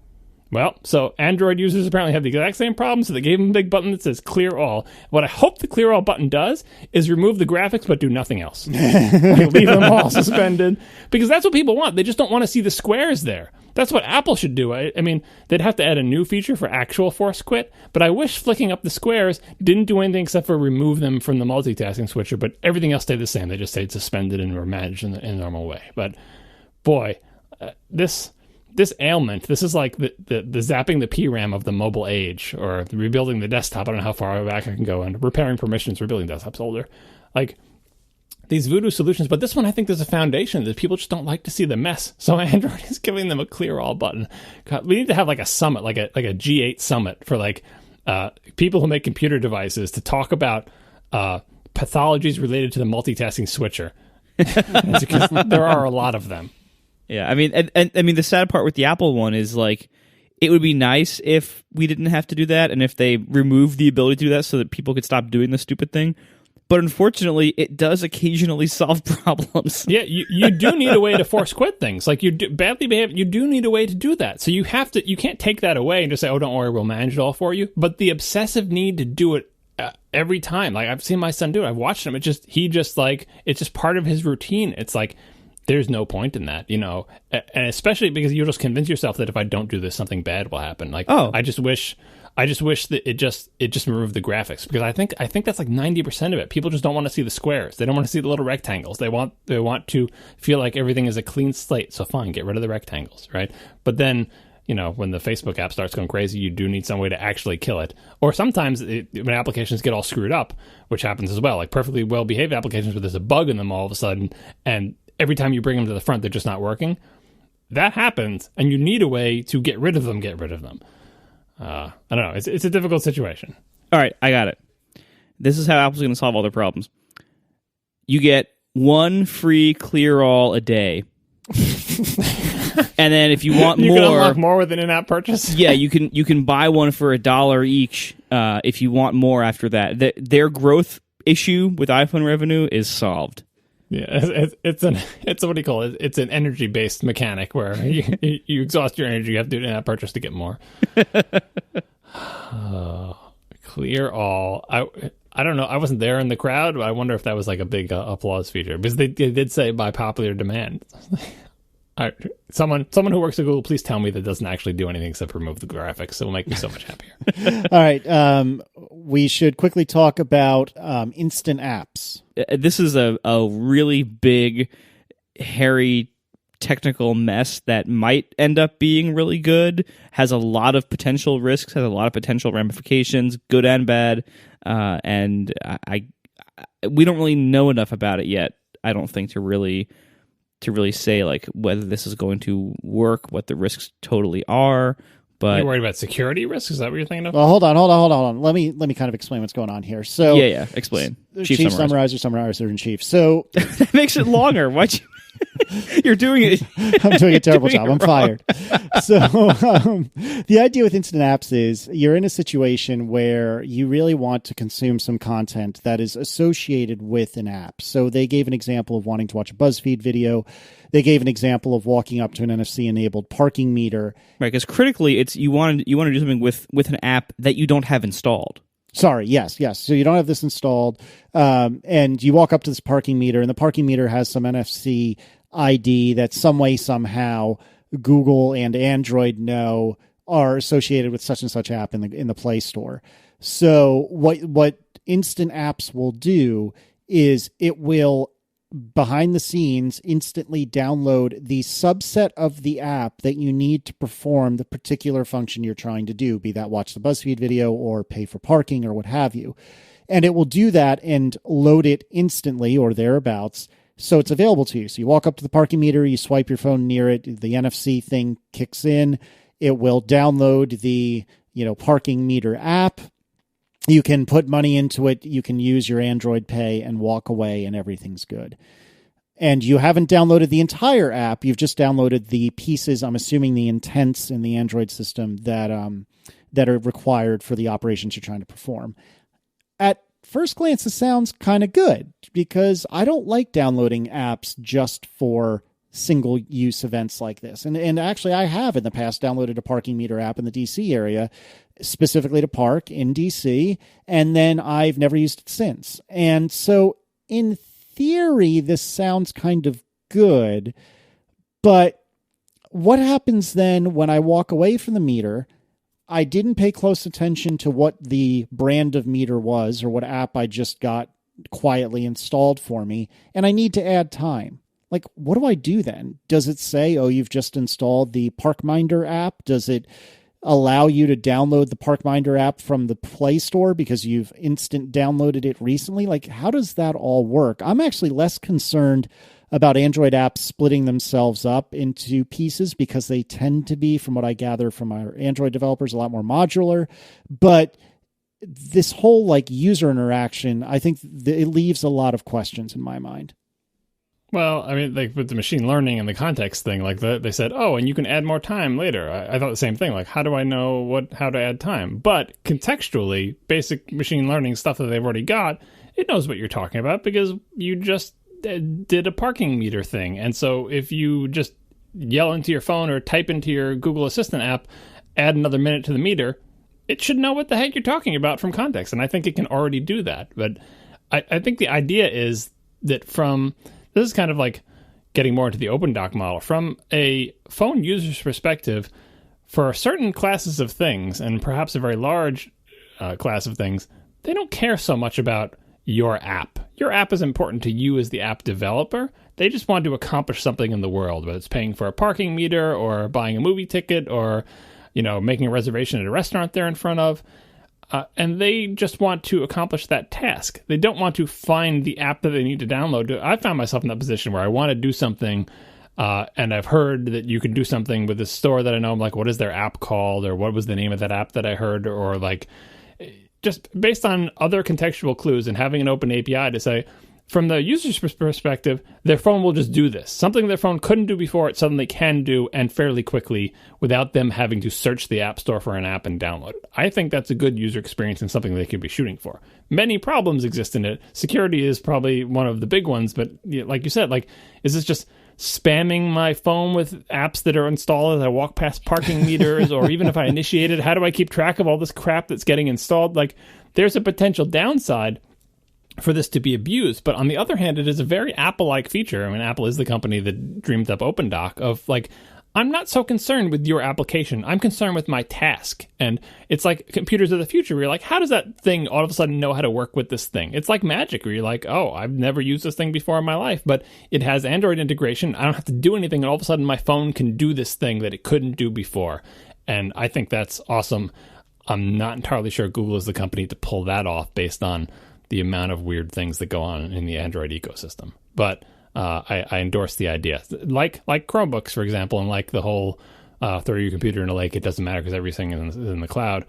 Well, so Android users apparently have the exact same problem, so they gave them a big button that says Clear All. What I hope the Clear All button does is remove the graphics but do nothing else. Leave them all suspended, because that's what people want. They just don't want to see the squares there. That's what Apple should do. I mean, they'd have to add a new feature for actual force quit, but I wish flicking up the squares didn't do anything except for remove them from the multitasking switcher, but everything else stayed the same. They just stayed suspended and were managed in the normal way. But boy, this ailment, this is like the zapping the PRAM of the mobile age, or rebuilding the desktop. I don't know how far back I can go, and repairing permissions, rebuilding desktops older. Like, these voodoo solutions, but this one I think there's a foundation that people just don't like to see the mess. So Android is giving them a clear all button. God, we need to have like a summit, like a G8 summit for like people who make computer devices to talk about pathologies related to the multitasking switcher. Because there are a lot of them. Yeah, I mean, and I mean, the sad part with the Apple one is, like, it would be nice if we didn't have to do that, and if they removed the ability to do that so that people could stop doing the stupid thing. But unfortunately, it does occasionally solve problems. Yeah, you do need a way to force quit things. Like, badly behaved, you do need a way to do that. So you can't take that away and just say, oh, don't worry, we'll manage it all for you. But the obsessive need to do it every time, like, I've seen my son do it. I've watched him. It's just part of his routine. It's like, there's no point in that, and especially because you'll just convince yourself that if I don't do this, something bad will happen. Like, I just wish that it just removed the graphics, because I think that's like 90% of it. People just don't want to see the squares. They don't want to see the little rectangles. They want to feel like everything is a clean slate. So fine, get rid of the rectangles, right? But then, when the Facebook app starts going crazy, you do need some way to actually kill it. Or sometimes when applications get all screwed up, which happens as well, like perfectly well-behaved applications where there's a bug in them all of a sudden, and every time you bring them to the front, they're just not working. That happens, and you need a way to get rid of them. I don't know. It's a difficult situation. All right, I got it. This is how Apple's going to solve all their problems. You get one free Clear All a day. And then if you want you more... You can unlock more with an in-app purchase? Yeah, you can buy one for $1 each if you want more after that. Their growth issue with iPhone revenue is solved. Yeah, it's what do you call it? It's an energy-based mechanic where you exhaust your energy, you have to do an in-app purchase to get more. Clear All. I don't know. I wasn't there in the crowd, but I wonder if that was like a big applause feature, because they did say by popular demand. Someone who works at Google, please tell me that doesn't actually do anything except remove the graphics. It will make me so much happier. All right. We should quickly talk about instant apps. This is a really big, hairy, technical mess that might end up being really good, has a lot of potential risks, has a lot of potential ramifications, good and bad, and we don't really know enough about it yet, I don't think, to really say like whether this is going to work, what the risks totally are. But You're worried about security risks? Is that what you're thinking of? Well, hold on. Let me kind of explain what's going on here. So yeah, explain. Chief summarizer in chief. So That makes it longer. Why'd you? You're doing it. I'm doing a terrible job. I'm fired. So the idea with instant apps is you're in a situation where you really want to consume some content that is associated with an app. So they gave an example of wanting to watch a BuzzFeed video. They gave an example of walking up to an NFC-enabled parking meter. Right, because critically, it's you want to do something with an app that you don't have installed. Sorry, yes. So you don't have this installed, and you walk up to this parking meter, and the parking meter has some NFC ID that some way, somehow, Google and Android know are associated with such and such app in the Play Store. So what instant apps will do is it will, behind the scenes, instantly download the subset of the app that you need to perform the particular function you're trying to do, be that watch the BuzzFeed video or pay for parking or what have you. And it will do that and load it instantly or thereabouts, so it's available to you. So you walk up to the parking meter, you swipe your phone near it, the NFC thing kicks in, it will download the parking meter app. You can put money into it. You can use your Android Pay and walk away and everything's good. And you haven't downloaded the entire app. You've just downloaded the pieces, I'm assuming the intents in the Android system that are required for the operations you're trying to perform. At first glance, it sounds kind of good because I don't like downloading apps just for single use events like this. And actually I have in the past downloaded a parking meter app in the DC area specifically to park in DC, and then I've never used it since. And so in theory, this sounds kind of good, but what happens then when I walk away from the meter? I didn't pay close attention to what the brand of meter was or what app I just got quietly installed for me, and I need to add time. Like, what do I do then? Does it say, oh, you've just installed the Parkminder app? Does it allow you to download the Parkminder app from the Play Store because you've instant downloaded it recently? Like, how does that all work? I'm actually less concerned about Android apps splitting themselves up into pieces because they tend to be, from what I gather from our Android developers, a lot more modular. But this whole user interaction, I think it leaves a lot of questions in my mind. Well, I mean, with the machine learning and the context thing, they said, oh, and you can add more time later. I thought the same thing. How do I know how to add time? But contextually, basic machine learning stuff that they've already got, it knows what you're talking about because you just did a parking meter thing. And so if you just yell into your phone or type into your Google Assistant app, add another minute to the meter, it should know what the heck you're talking about from context. And I think it can already do that. But I think the idea is that this is kind of like getting more into the OpenDoc model. From a phone user's perspective, for certain classes of things, and perhaps a very large class of things, they don't care so much about your app. Your app is important to you as the app developer. They just want to accomplish something in the world, whether it's paying for a parking meter or buying a movie ticket or making a reservation at a restaurant they're in front of. And they just want to accomplish that task. They don't want to find the app that they need to download. I found myself in that position where I want to do something, and I've heard that you can do something with this store that I know. I'm like, what is their app called? Or what was the name of that app that I heard? Or just based on other contextual clues and having an open API to say, from the user's perspective, their phone will just do this. Something their phone couldn't do before, it suddenly can do, and fairly quickly, without them having to search the App Store for an app and download it. I think that's a good user experience and something they could be shooting for. Many problems exist in it. Security is probably one of the big ones, but like you said, is this just spamming my phone with apps that are installed as I walk past parking meters, or even if I initiate it, how do I keep track of all this crap that's getting installed? There's a potential downside for this to be abused. But on the other hand, it is a very Apple-like feature. I mean, Apple is the company that dreamed up OpenDoc of I'm not so concerned with your application. I'm concerned with my task. And it's like computers of the future where you're like, how does that thing all of a sudden know how to work with this thing? It's like magic where you're like, oh, I've never used this thing before in my life, but it has Android integration. I don't have to do anything. And all of a sudden my phone can do this thing that it couldn't do before. And I think that's awesome. I'm not entirely sure Google is the company to pull that off based on the amount of weird things that go on in the Android ecosystem. But I endorse the idea. Like Chromebooks, for example, and the whole throw your computer in a lake. It doesn't matter because everything is in the cloud.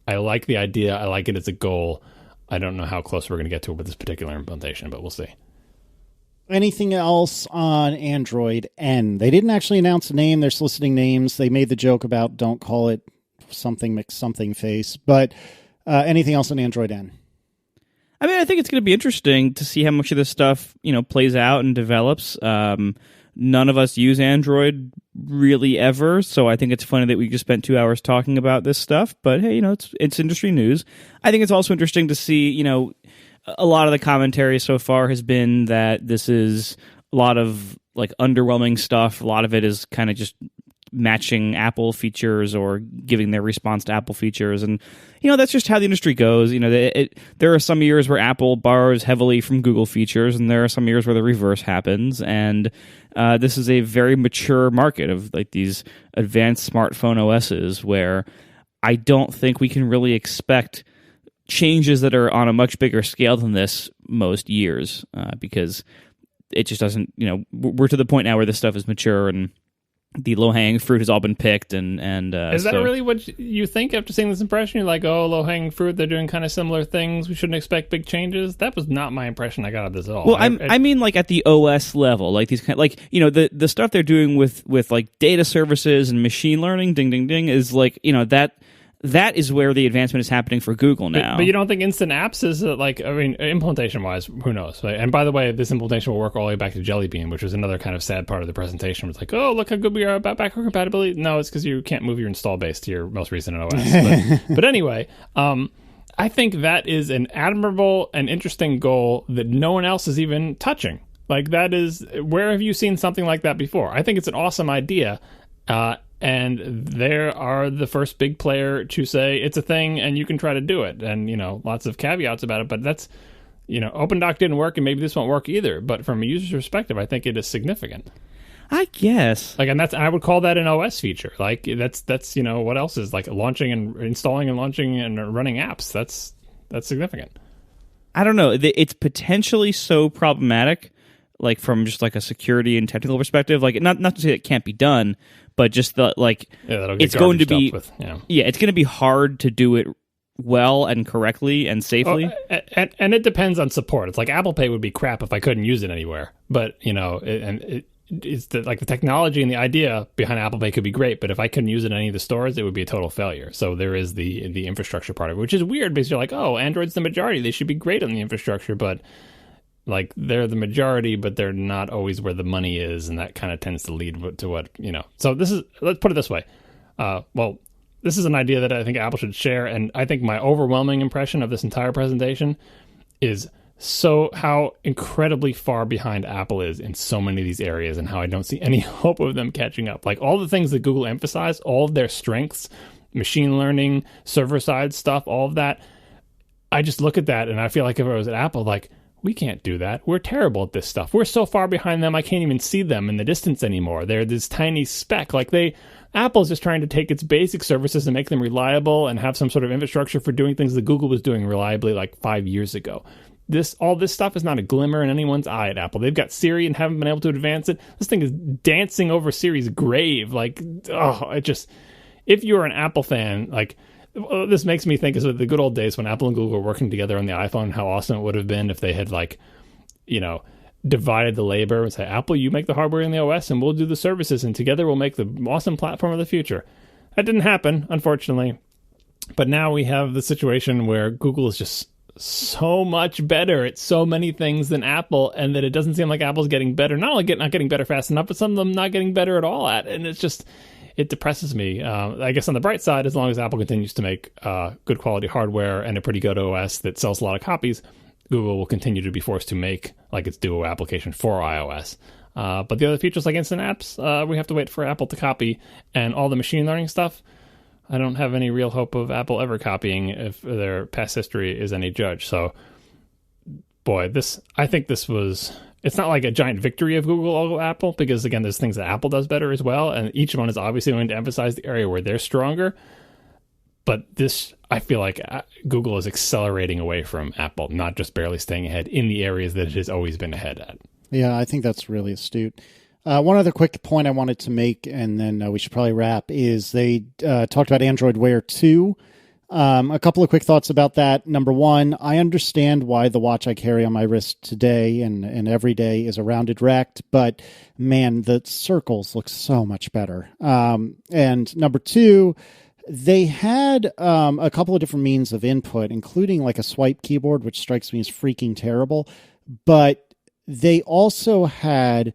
I like the idea. I like it as a goal. I don't know how close we're going to get to it with this particular implementation, but we'll see. Anything else on Android N? They didn't actually announce a name. They're soliciting names. They made the joke about don't call it something McSomething face. But anything else on Android N? I mean, I think it's going to be interesting to see how much of this stuff, plays out and develops. None of us use Android really ever, so I think it's funny that we just spent 2 hours talking about this stuff. But hey, it's industry news. I think it's also interesting to see, a lot of the commentary so far has been that this is a lot of like underwhelming stuff. A lot of it is kind of just matching Apple features or giving their response to Apple features. And, that's just how the industry goes. There are some years where Apple borrows heavily from Google features, and there are some years where the reverse happens. And this is a very mature market of like these advanced smartphone OSs where I don't think we can really expect changes that are on a much bigger scale than this most years, because it just doesn't, we're to the point now where this stuff is mature and the low-hanging fruit has all been picked. And is that really what you think after seeing this impression? You're like, oh, low-hanging fruit, they're doing kind of similar things. We shouldn't expect big changes. That was not my impression I got of this at all. Well, I mean, like at the OS level, like these kind, like the stuff they're doing with like data services and machine learning, ding, ding, ding, is like that is where the advancement is happening for Google now. But you don't think instant apps is implementation-wise, who knows? Right? And by the way, this implementation will work all the way back to Jelly Bean, which was another kind of sad part of the presentation. It's like, oh, look how good we are about backward compatibility. No, it's because you can't move your install base to your most recent OS. But anyway, I think that is an admirable and interesting goal that no one else is even touching. Like, that is, where have you seen something like that before? I think it's an awesome idea. And they are the first big player to say it's a thing and you can try to do it. And, lots of caveats about it. But that's, OpenDoc didn't work and maybe this won't work either. But from a user's perspective, I think it is significant. I guess. Like, and I would call that an OS feature. Like, that's what else is like launching and installing and launching and running apps. That's significant. I don't know. It's potentially so problematic, like from just like a security and technical perspective. Like, not to say it can't be done, but just it's going to be it's going to be hard to do it well and correctly and safely. And it depends on support. It's like Apple Pay would be crap if I couldn't use it anywhere. But it's the technology and the idea behind Apple Pay could be great, but if I couldn't use it in any of the stores, it would be a total failure. So there is the infrastructure part of it, which is weird because you're like, oh, Android's the majority; they should be great on the infrastructure, but like they're the majority, but they're not always where the money is, and that kind of tends to lead to what. So let's put it this way. This is an idea that I think Apple should share, and I think my overwhelming impression of this entire presentation is how incredibly far behind Apple is in so many of these areas, and how I don't see any hope of them catching up. Like all the things that Google emphasized, all of their strengths, machine learning, server-side stuff, all of that, I just look at that and I feel like if I was at Apple, like, we can't do that. We're terrible at this stuff. We're so far behind them, I can't even see them in the distance anymore. They're this tiny speck. Like Apple's just trying to take its basic services and make them reliable and have some sort of infrastructure for doing things that Google was doing reliably like 5 years ago. All this stuff is not a glimmer in anyone's eye at Apple. They've got Siri and haven't been able to advance it. This thing is dancing over Siri's grave. Like, if you're an Apple fan, like, this makes me think of the good old days when Apple and Google were working together on the iPhone, how awesome it would have been if they had divided the labor and say, Apple, you make the hardware and the OS and we'll do the services and together we'll make the awesome platform of the future. That didn't happen, unfortunately. But now we have the situation where Google is just so much better at so many things than Apple, and that it doesn't seem like Apple's getting better. Not only not getting better fast enough, but some of them not getting better at all at. And it depresses me. I guess on the bright side, as long as Apple continues to make good quality hardware and a pretty good OS that sells a lot of copies, Google will continue to be forced to make like its Duo application for iOS. But the other features like instant apps, we have to wait for Apple to copy. And all the machine learning stuff, I don't have any real hope of Apple ever copying if their past history is any judge. So, boy, I think this was... It's not like a giant victory of Google over Apple, because, again, there's things that Apple does better as well, and each one is obviously going to emphasize the area where they're stronger. But this, I feel like Google is accelerating away from Apple, not just barely staying ahead in the areas that it has always been ahead at. Yeah, I think that's really astute. One other quick point I wanted to make, and then we should probably wrap, is they talked about Android Wear 2. A couple of quick thoughts about that. Number one, I understand why the watch I carry on my wrist today and every day is a rounded rect, but man, the circles look so much better. And number two, they had a couple of different means of input, including like a swipe keyboard, which strikes me as freaking terrible. But they also had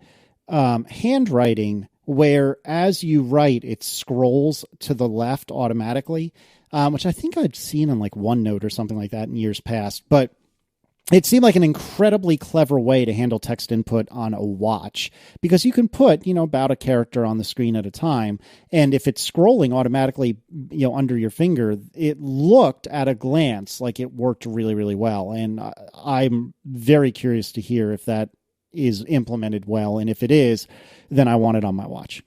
handwriting where as you write, it scrolls to the left automatically. Which I think I'd seen on like OneNote or something like that in years past. But it seemed like an incredibly clever way to handle text input on a watch, because you can put, about a character on the screen at a time. And if it's scrolling automatically, under your finger, it looked at a glance like it worked really, really well. And I'm very curious to hear if that is implemented well. And if it is, then I want it on my watch.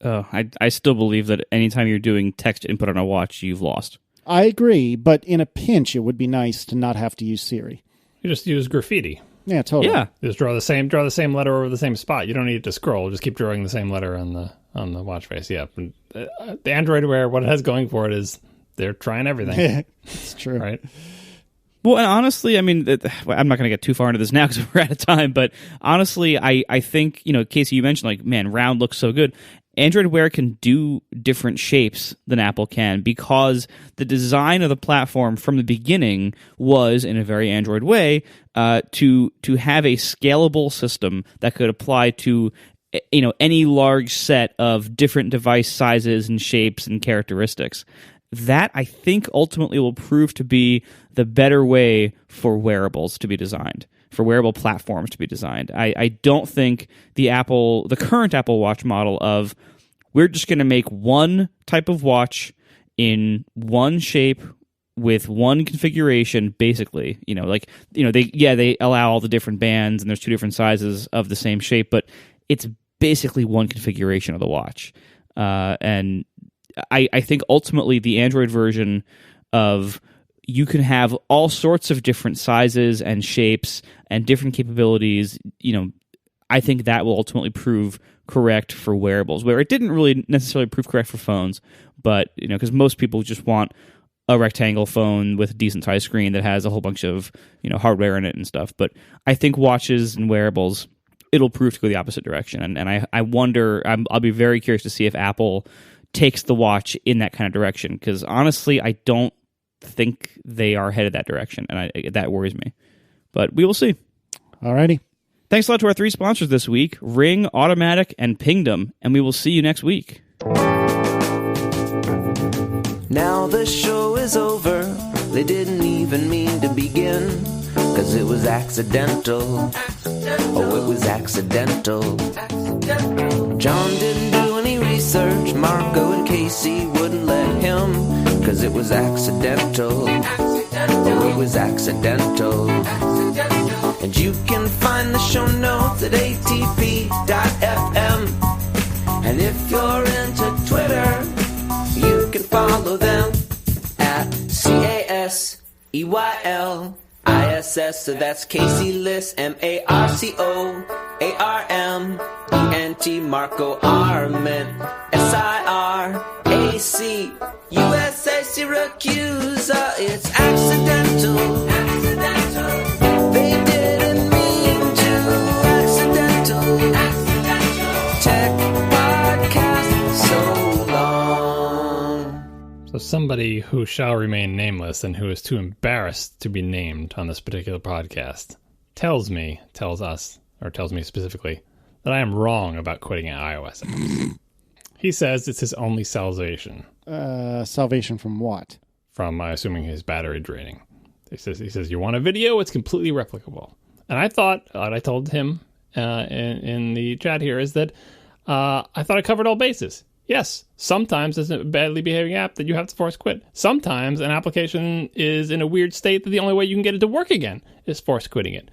I still believe that anytime you're doing text input on a watch, you've lost. I agree, but in a pinch, it would be nice to not have to use Siri. You just use graffiti. Yeah, totally. Yeah, just draw the same letter over the same spot. You don't need to scroll. Just keep drawing the same letter on the watch face. Yeah, the Android Wear, what it has going for it is they're trying everything. It's true, right? Well, and honestly, I mean, I'm not going to get too far into this now because we're out of time. But honestly, I think Casey, you mentioned like, man, round looks so good. Android Wear can do different shapes than Apple can because the design of the platform from the beginning was, in a very Android way, to have a scalable system that could apply to any large set of different device sizes and shapes and characteristics. That, I think, ultimately will prove to be the better way for wearables to be designed, for wearable platforms to be designed. I don't think the current Apple Watch model of we're just going to make one type of watch in one shape with one configuration, basically, they allow all the different bands and there's two different sizes of the same shape, but it's basically one configuration of the watch. And I think ultimately the Android version of you can have all sorts of different sizes and shapes and different capabilities, I think that will ultimately prove correct for wearables, where it didn't really necessarily prove correct for phones, but, because most people just want a rectangle phone with a decent size screen that has a whole bunch of, hardware in it and stuff. But I think watches and wearables, it'll prove to go the opposite direction. And I wonder, I'll be very curious to see if Apple takes the watch in that kind of direction, because honestly, I don't think they are headed that direction, and that worries me. But we will see. Alrighty. Thanks a lot to our three sponsors this week, Ring, Automatic, and Pingdom, and we will see you next week. Now the show is over. They didn't even mean to begin, 'cause it was accidental. Oh, it was accidental. John didn't do any research. Marco and Casey wouldn't let him, 'cause it was accidental. Oh, it was accidental. And you can find the show notes at atp.fm. And if you're into Twitter, you can follow them at CASEYLISS. So that's Casey Liss, MARCOARMENT, Marco Arment, SIRAC, USA Syracuse. It's accidental. They didn't mean to. Accidental. Tech podcast so long. So somebody who shall remain nameless and who is too embarrassed to be named on this particular podcast tells me specifically that I am wrong about quitting iOS apps. He says it's his only salvation. Salvation from what? From, assuming, his battery draining. He says, you want a video? It's completely replicable. And I thought, what I told him in the chat here is that I thought I covered all bases. Yes, sometimes there's a badly behaving app that you have to force quit. Sometimes an application is in a weird state that the only way you can get it to work again is force quitting it.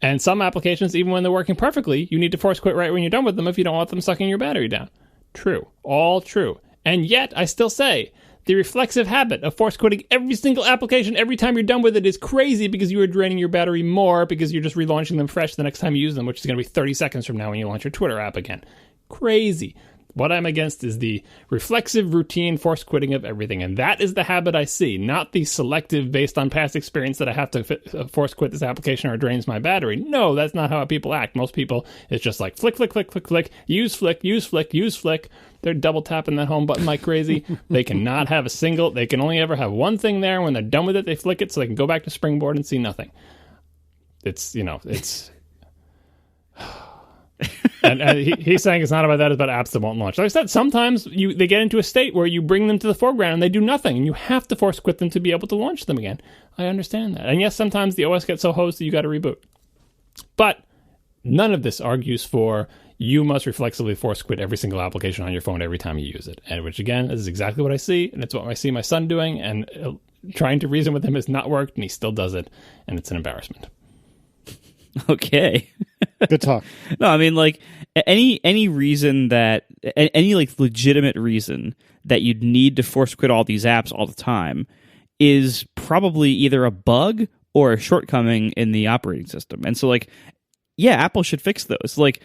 And some applications, even when they're working perfectly, you need to force quit right when you're done with them if you don't want them sucking your battery down. True. All true. And yet, I still say The reflexive habit of force quitting every single application every time you're done with it is crazy because you are draining your battery more because you're just relaunching them fresh the next time you use them, which is going to be 30 seconds from now when you launch your Twitter app again. Crazy. What I'm against is the reflexive routine force quitting of everything, and that is the habit I see, not the selective based on past experience that I have to force quit this application or it drains my battery. No, that's not how people act. Most people, it's just like flick, flick, flick, flick, flick, use flick, use flick, use flick. They're double tapping that home button like crazy. They cannot have a single, they can only ever have one thing there. When they're done with it, they flick it so they can go back to Springboard and see nothing. It's, it's... and he's saying it's not about that, it's about apps that won't launch. Like I said, sometimes they get into a state where you bring them to the foreground and they do nothing, and you have to force quit them to be able to launch them again. I understand that. And yes, sometimes the OS gets so hosed that you got to reboot. But none of this argues for you must reflexively force quit every single application on your phone every time you use it. And which, again, is exactly what I see, and it's what I see my son doing, and trying to reason with him has not worked, and he still does it, and it's an embarrassment. Okay. Good talk. No, I mean, like, any reason that, any, like, legitimate reason that you'd need to force quit all these apps all the time is probably either a bug or a shortcoming in the operating system. And so, like, yeah, Apple should fix those. Like,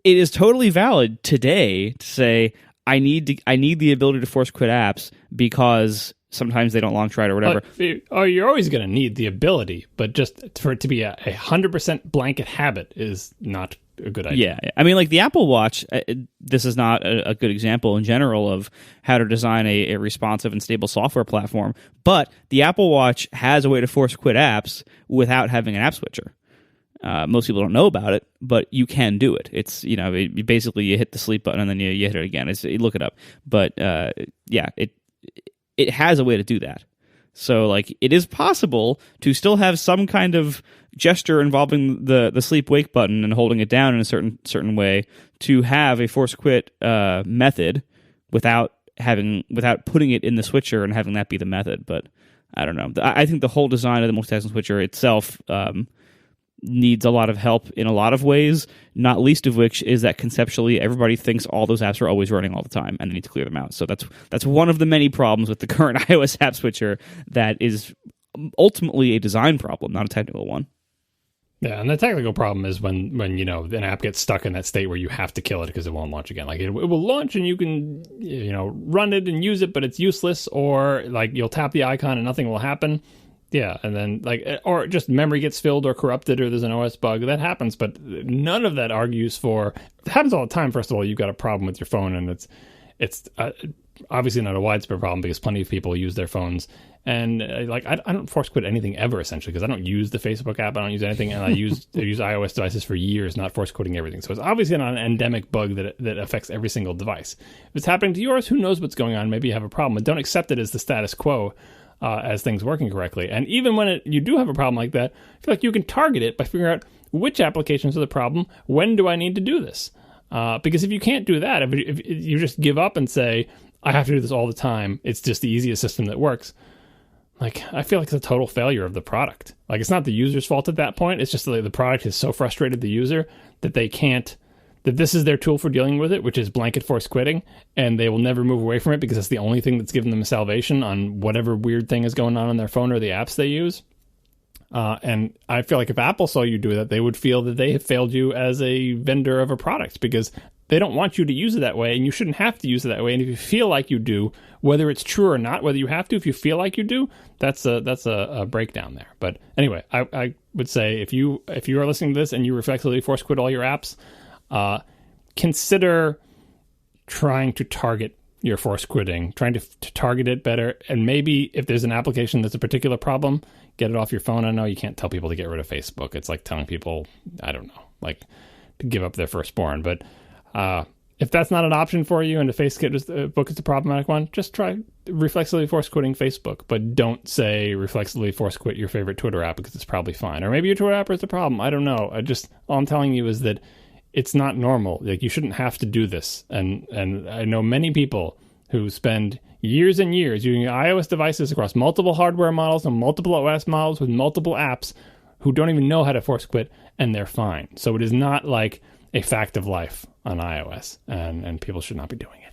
it is totally valid today to say, I need the ability to force quit apps because sometimes they don't launch right or whatever. You're always going to need the ability, but just for it to be a 100% blanket habit is not a good idea. Yeah. I mean, like the Apple Watch, this is not a good example in general of how to design a responsive and stable software platform, but the Apple Watch has a way to force quit apps without having an app switcher. Most people don't know about it, but you can do it. It's, basically you hit the sleep button and then you hit it again. You look it up. But yeah, it has a way to do that. So, like, it is possible to still have some kind of gesture involving the sleep wake button and holding it down in a certain way to have a force quit method without putting it in the switcher and having that be the method. But I don't know. I think the whole design of the multitasking switcher itself needs a lot of help in a lot of ways, not least of which is that conceptually everybody thinks all those apps are always running all the time and they need to clear them out. So that's one of the many problems with the current iOS app switcher that is ultimately a design problem, not a technical one. Yeah, and the technical problem is when an app gets stuck in that state where you have to kill it because it won't launch again. Like it will launch and you can run it and use it, but it's useless, or like you'll tap the icon and nothing will happen. Yeah, and then or just memory gets filled or corrupted, or there's an OS bug. That happens, but none of that argues for. It happens all the time. First of all, you've got a problem with your phone, and it's obviously not a widespread problem because plenty of people use their phones. And I don't force quit anything ever, essentially, because I don't use the Facebook app, I don't use anything, and I use iOS devices for years, not force quitting everything. So it's obviously not an endemic bug that affects every single device. If it's happening to yours, who knows what's going on? Maybe you have a problem, but don't accept it as the status quo. As things working correctly. And even when you do have a problem like that, I feel like you can target it by figuring out which applications are the problem, when do I need to do this? Because if you can't do that, if you just give up and say, I have to do this all the time, it's just the easiest system that works, like, I feel like it's a total failure of the product. Like, it's not the user's fault at that point, it's just the product has so frustrated the user that they can't, that this is their tool for dealing with it, which is blanket force quitting, and they will never move away from it because it's the only thing that's given them salvation on whatever weird thing is going on their phone or the apps they use. And I feel like if Apple saw you do that, they would feel that they have failed you as a vendor of a product because they don't want you to use it that way, and you shouldn't have to use it that way. And if you feel like you do, whether it's true or not, whether you have to, if you feel like you do, that's a breakdown there. But anyway, I would say if you are listening to this and you reflexively force quit all your apps, consider trying to target your force quitting, trying to target it better. And maybe if there's an application that's a particular problem, get it off your phone. I know you can't tell people to get rid of Facebook. It's like telling people, I don't know, like to give up their firstborn. But if that's not an option for you and the Facebook is the problematic one, just try reflexively force quitting Facebook. But don't say reflexively force quit your favorite Twitter app because it's probably fine. Or maybe your Twitter app is the problem. I don't know. All I'm telling you is that it's not normal. Like, you shouldn't have to do this. And I know many people who spend years and years using iOS devices across multiple hardware models and multiple OS models with multiple apps who don't even know how to force quit, and they're fine. So it is not like a fact of life on iOS, and people should not be doing it.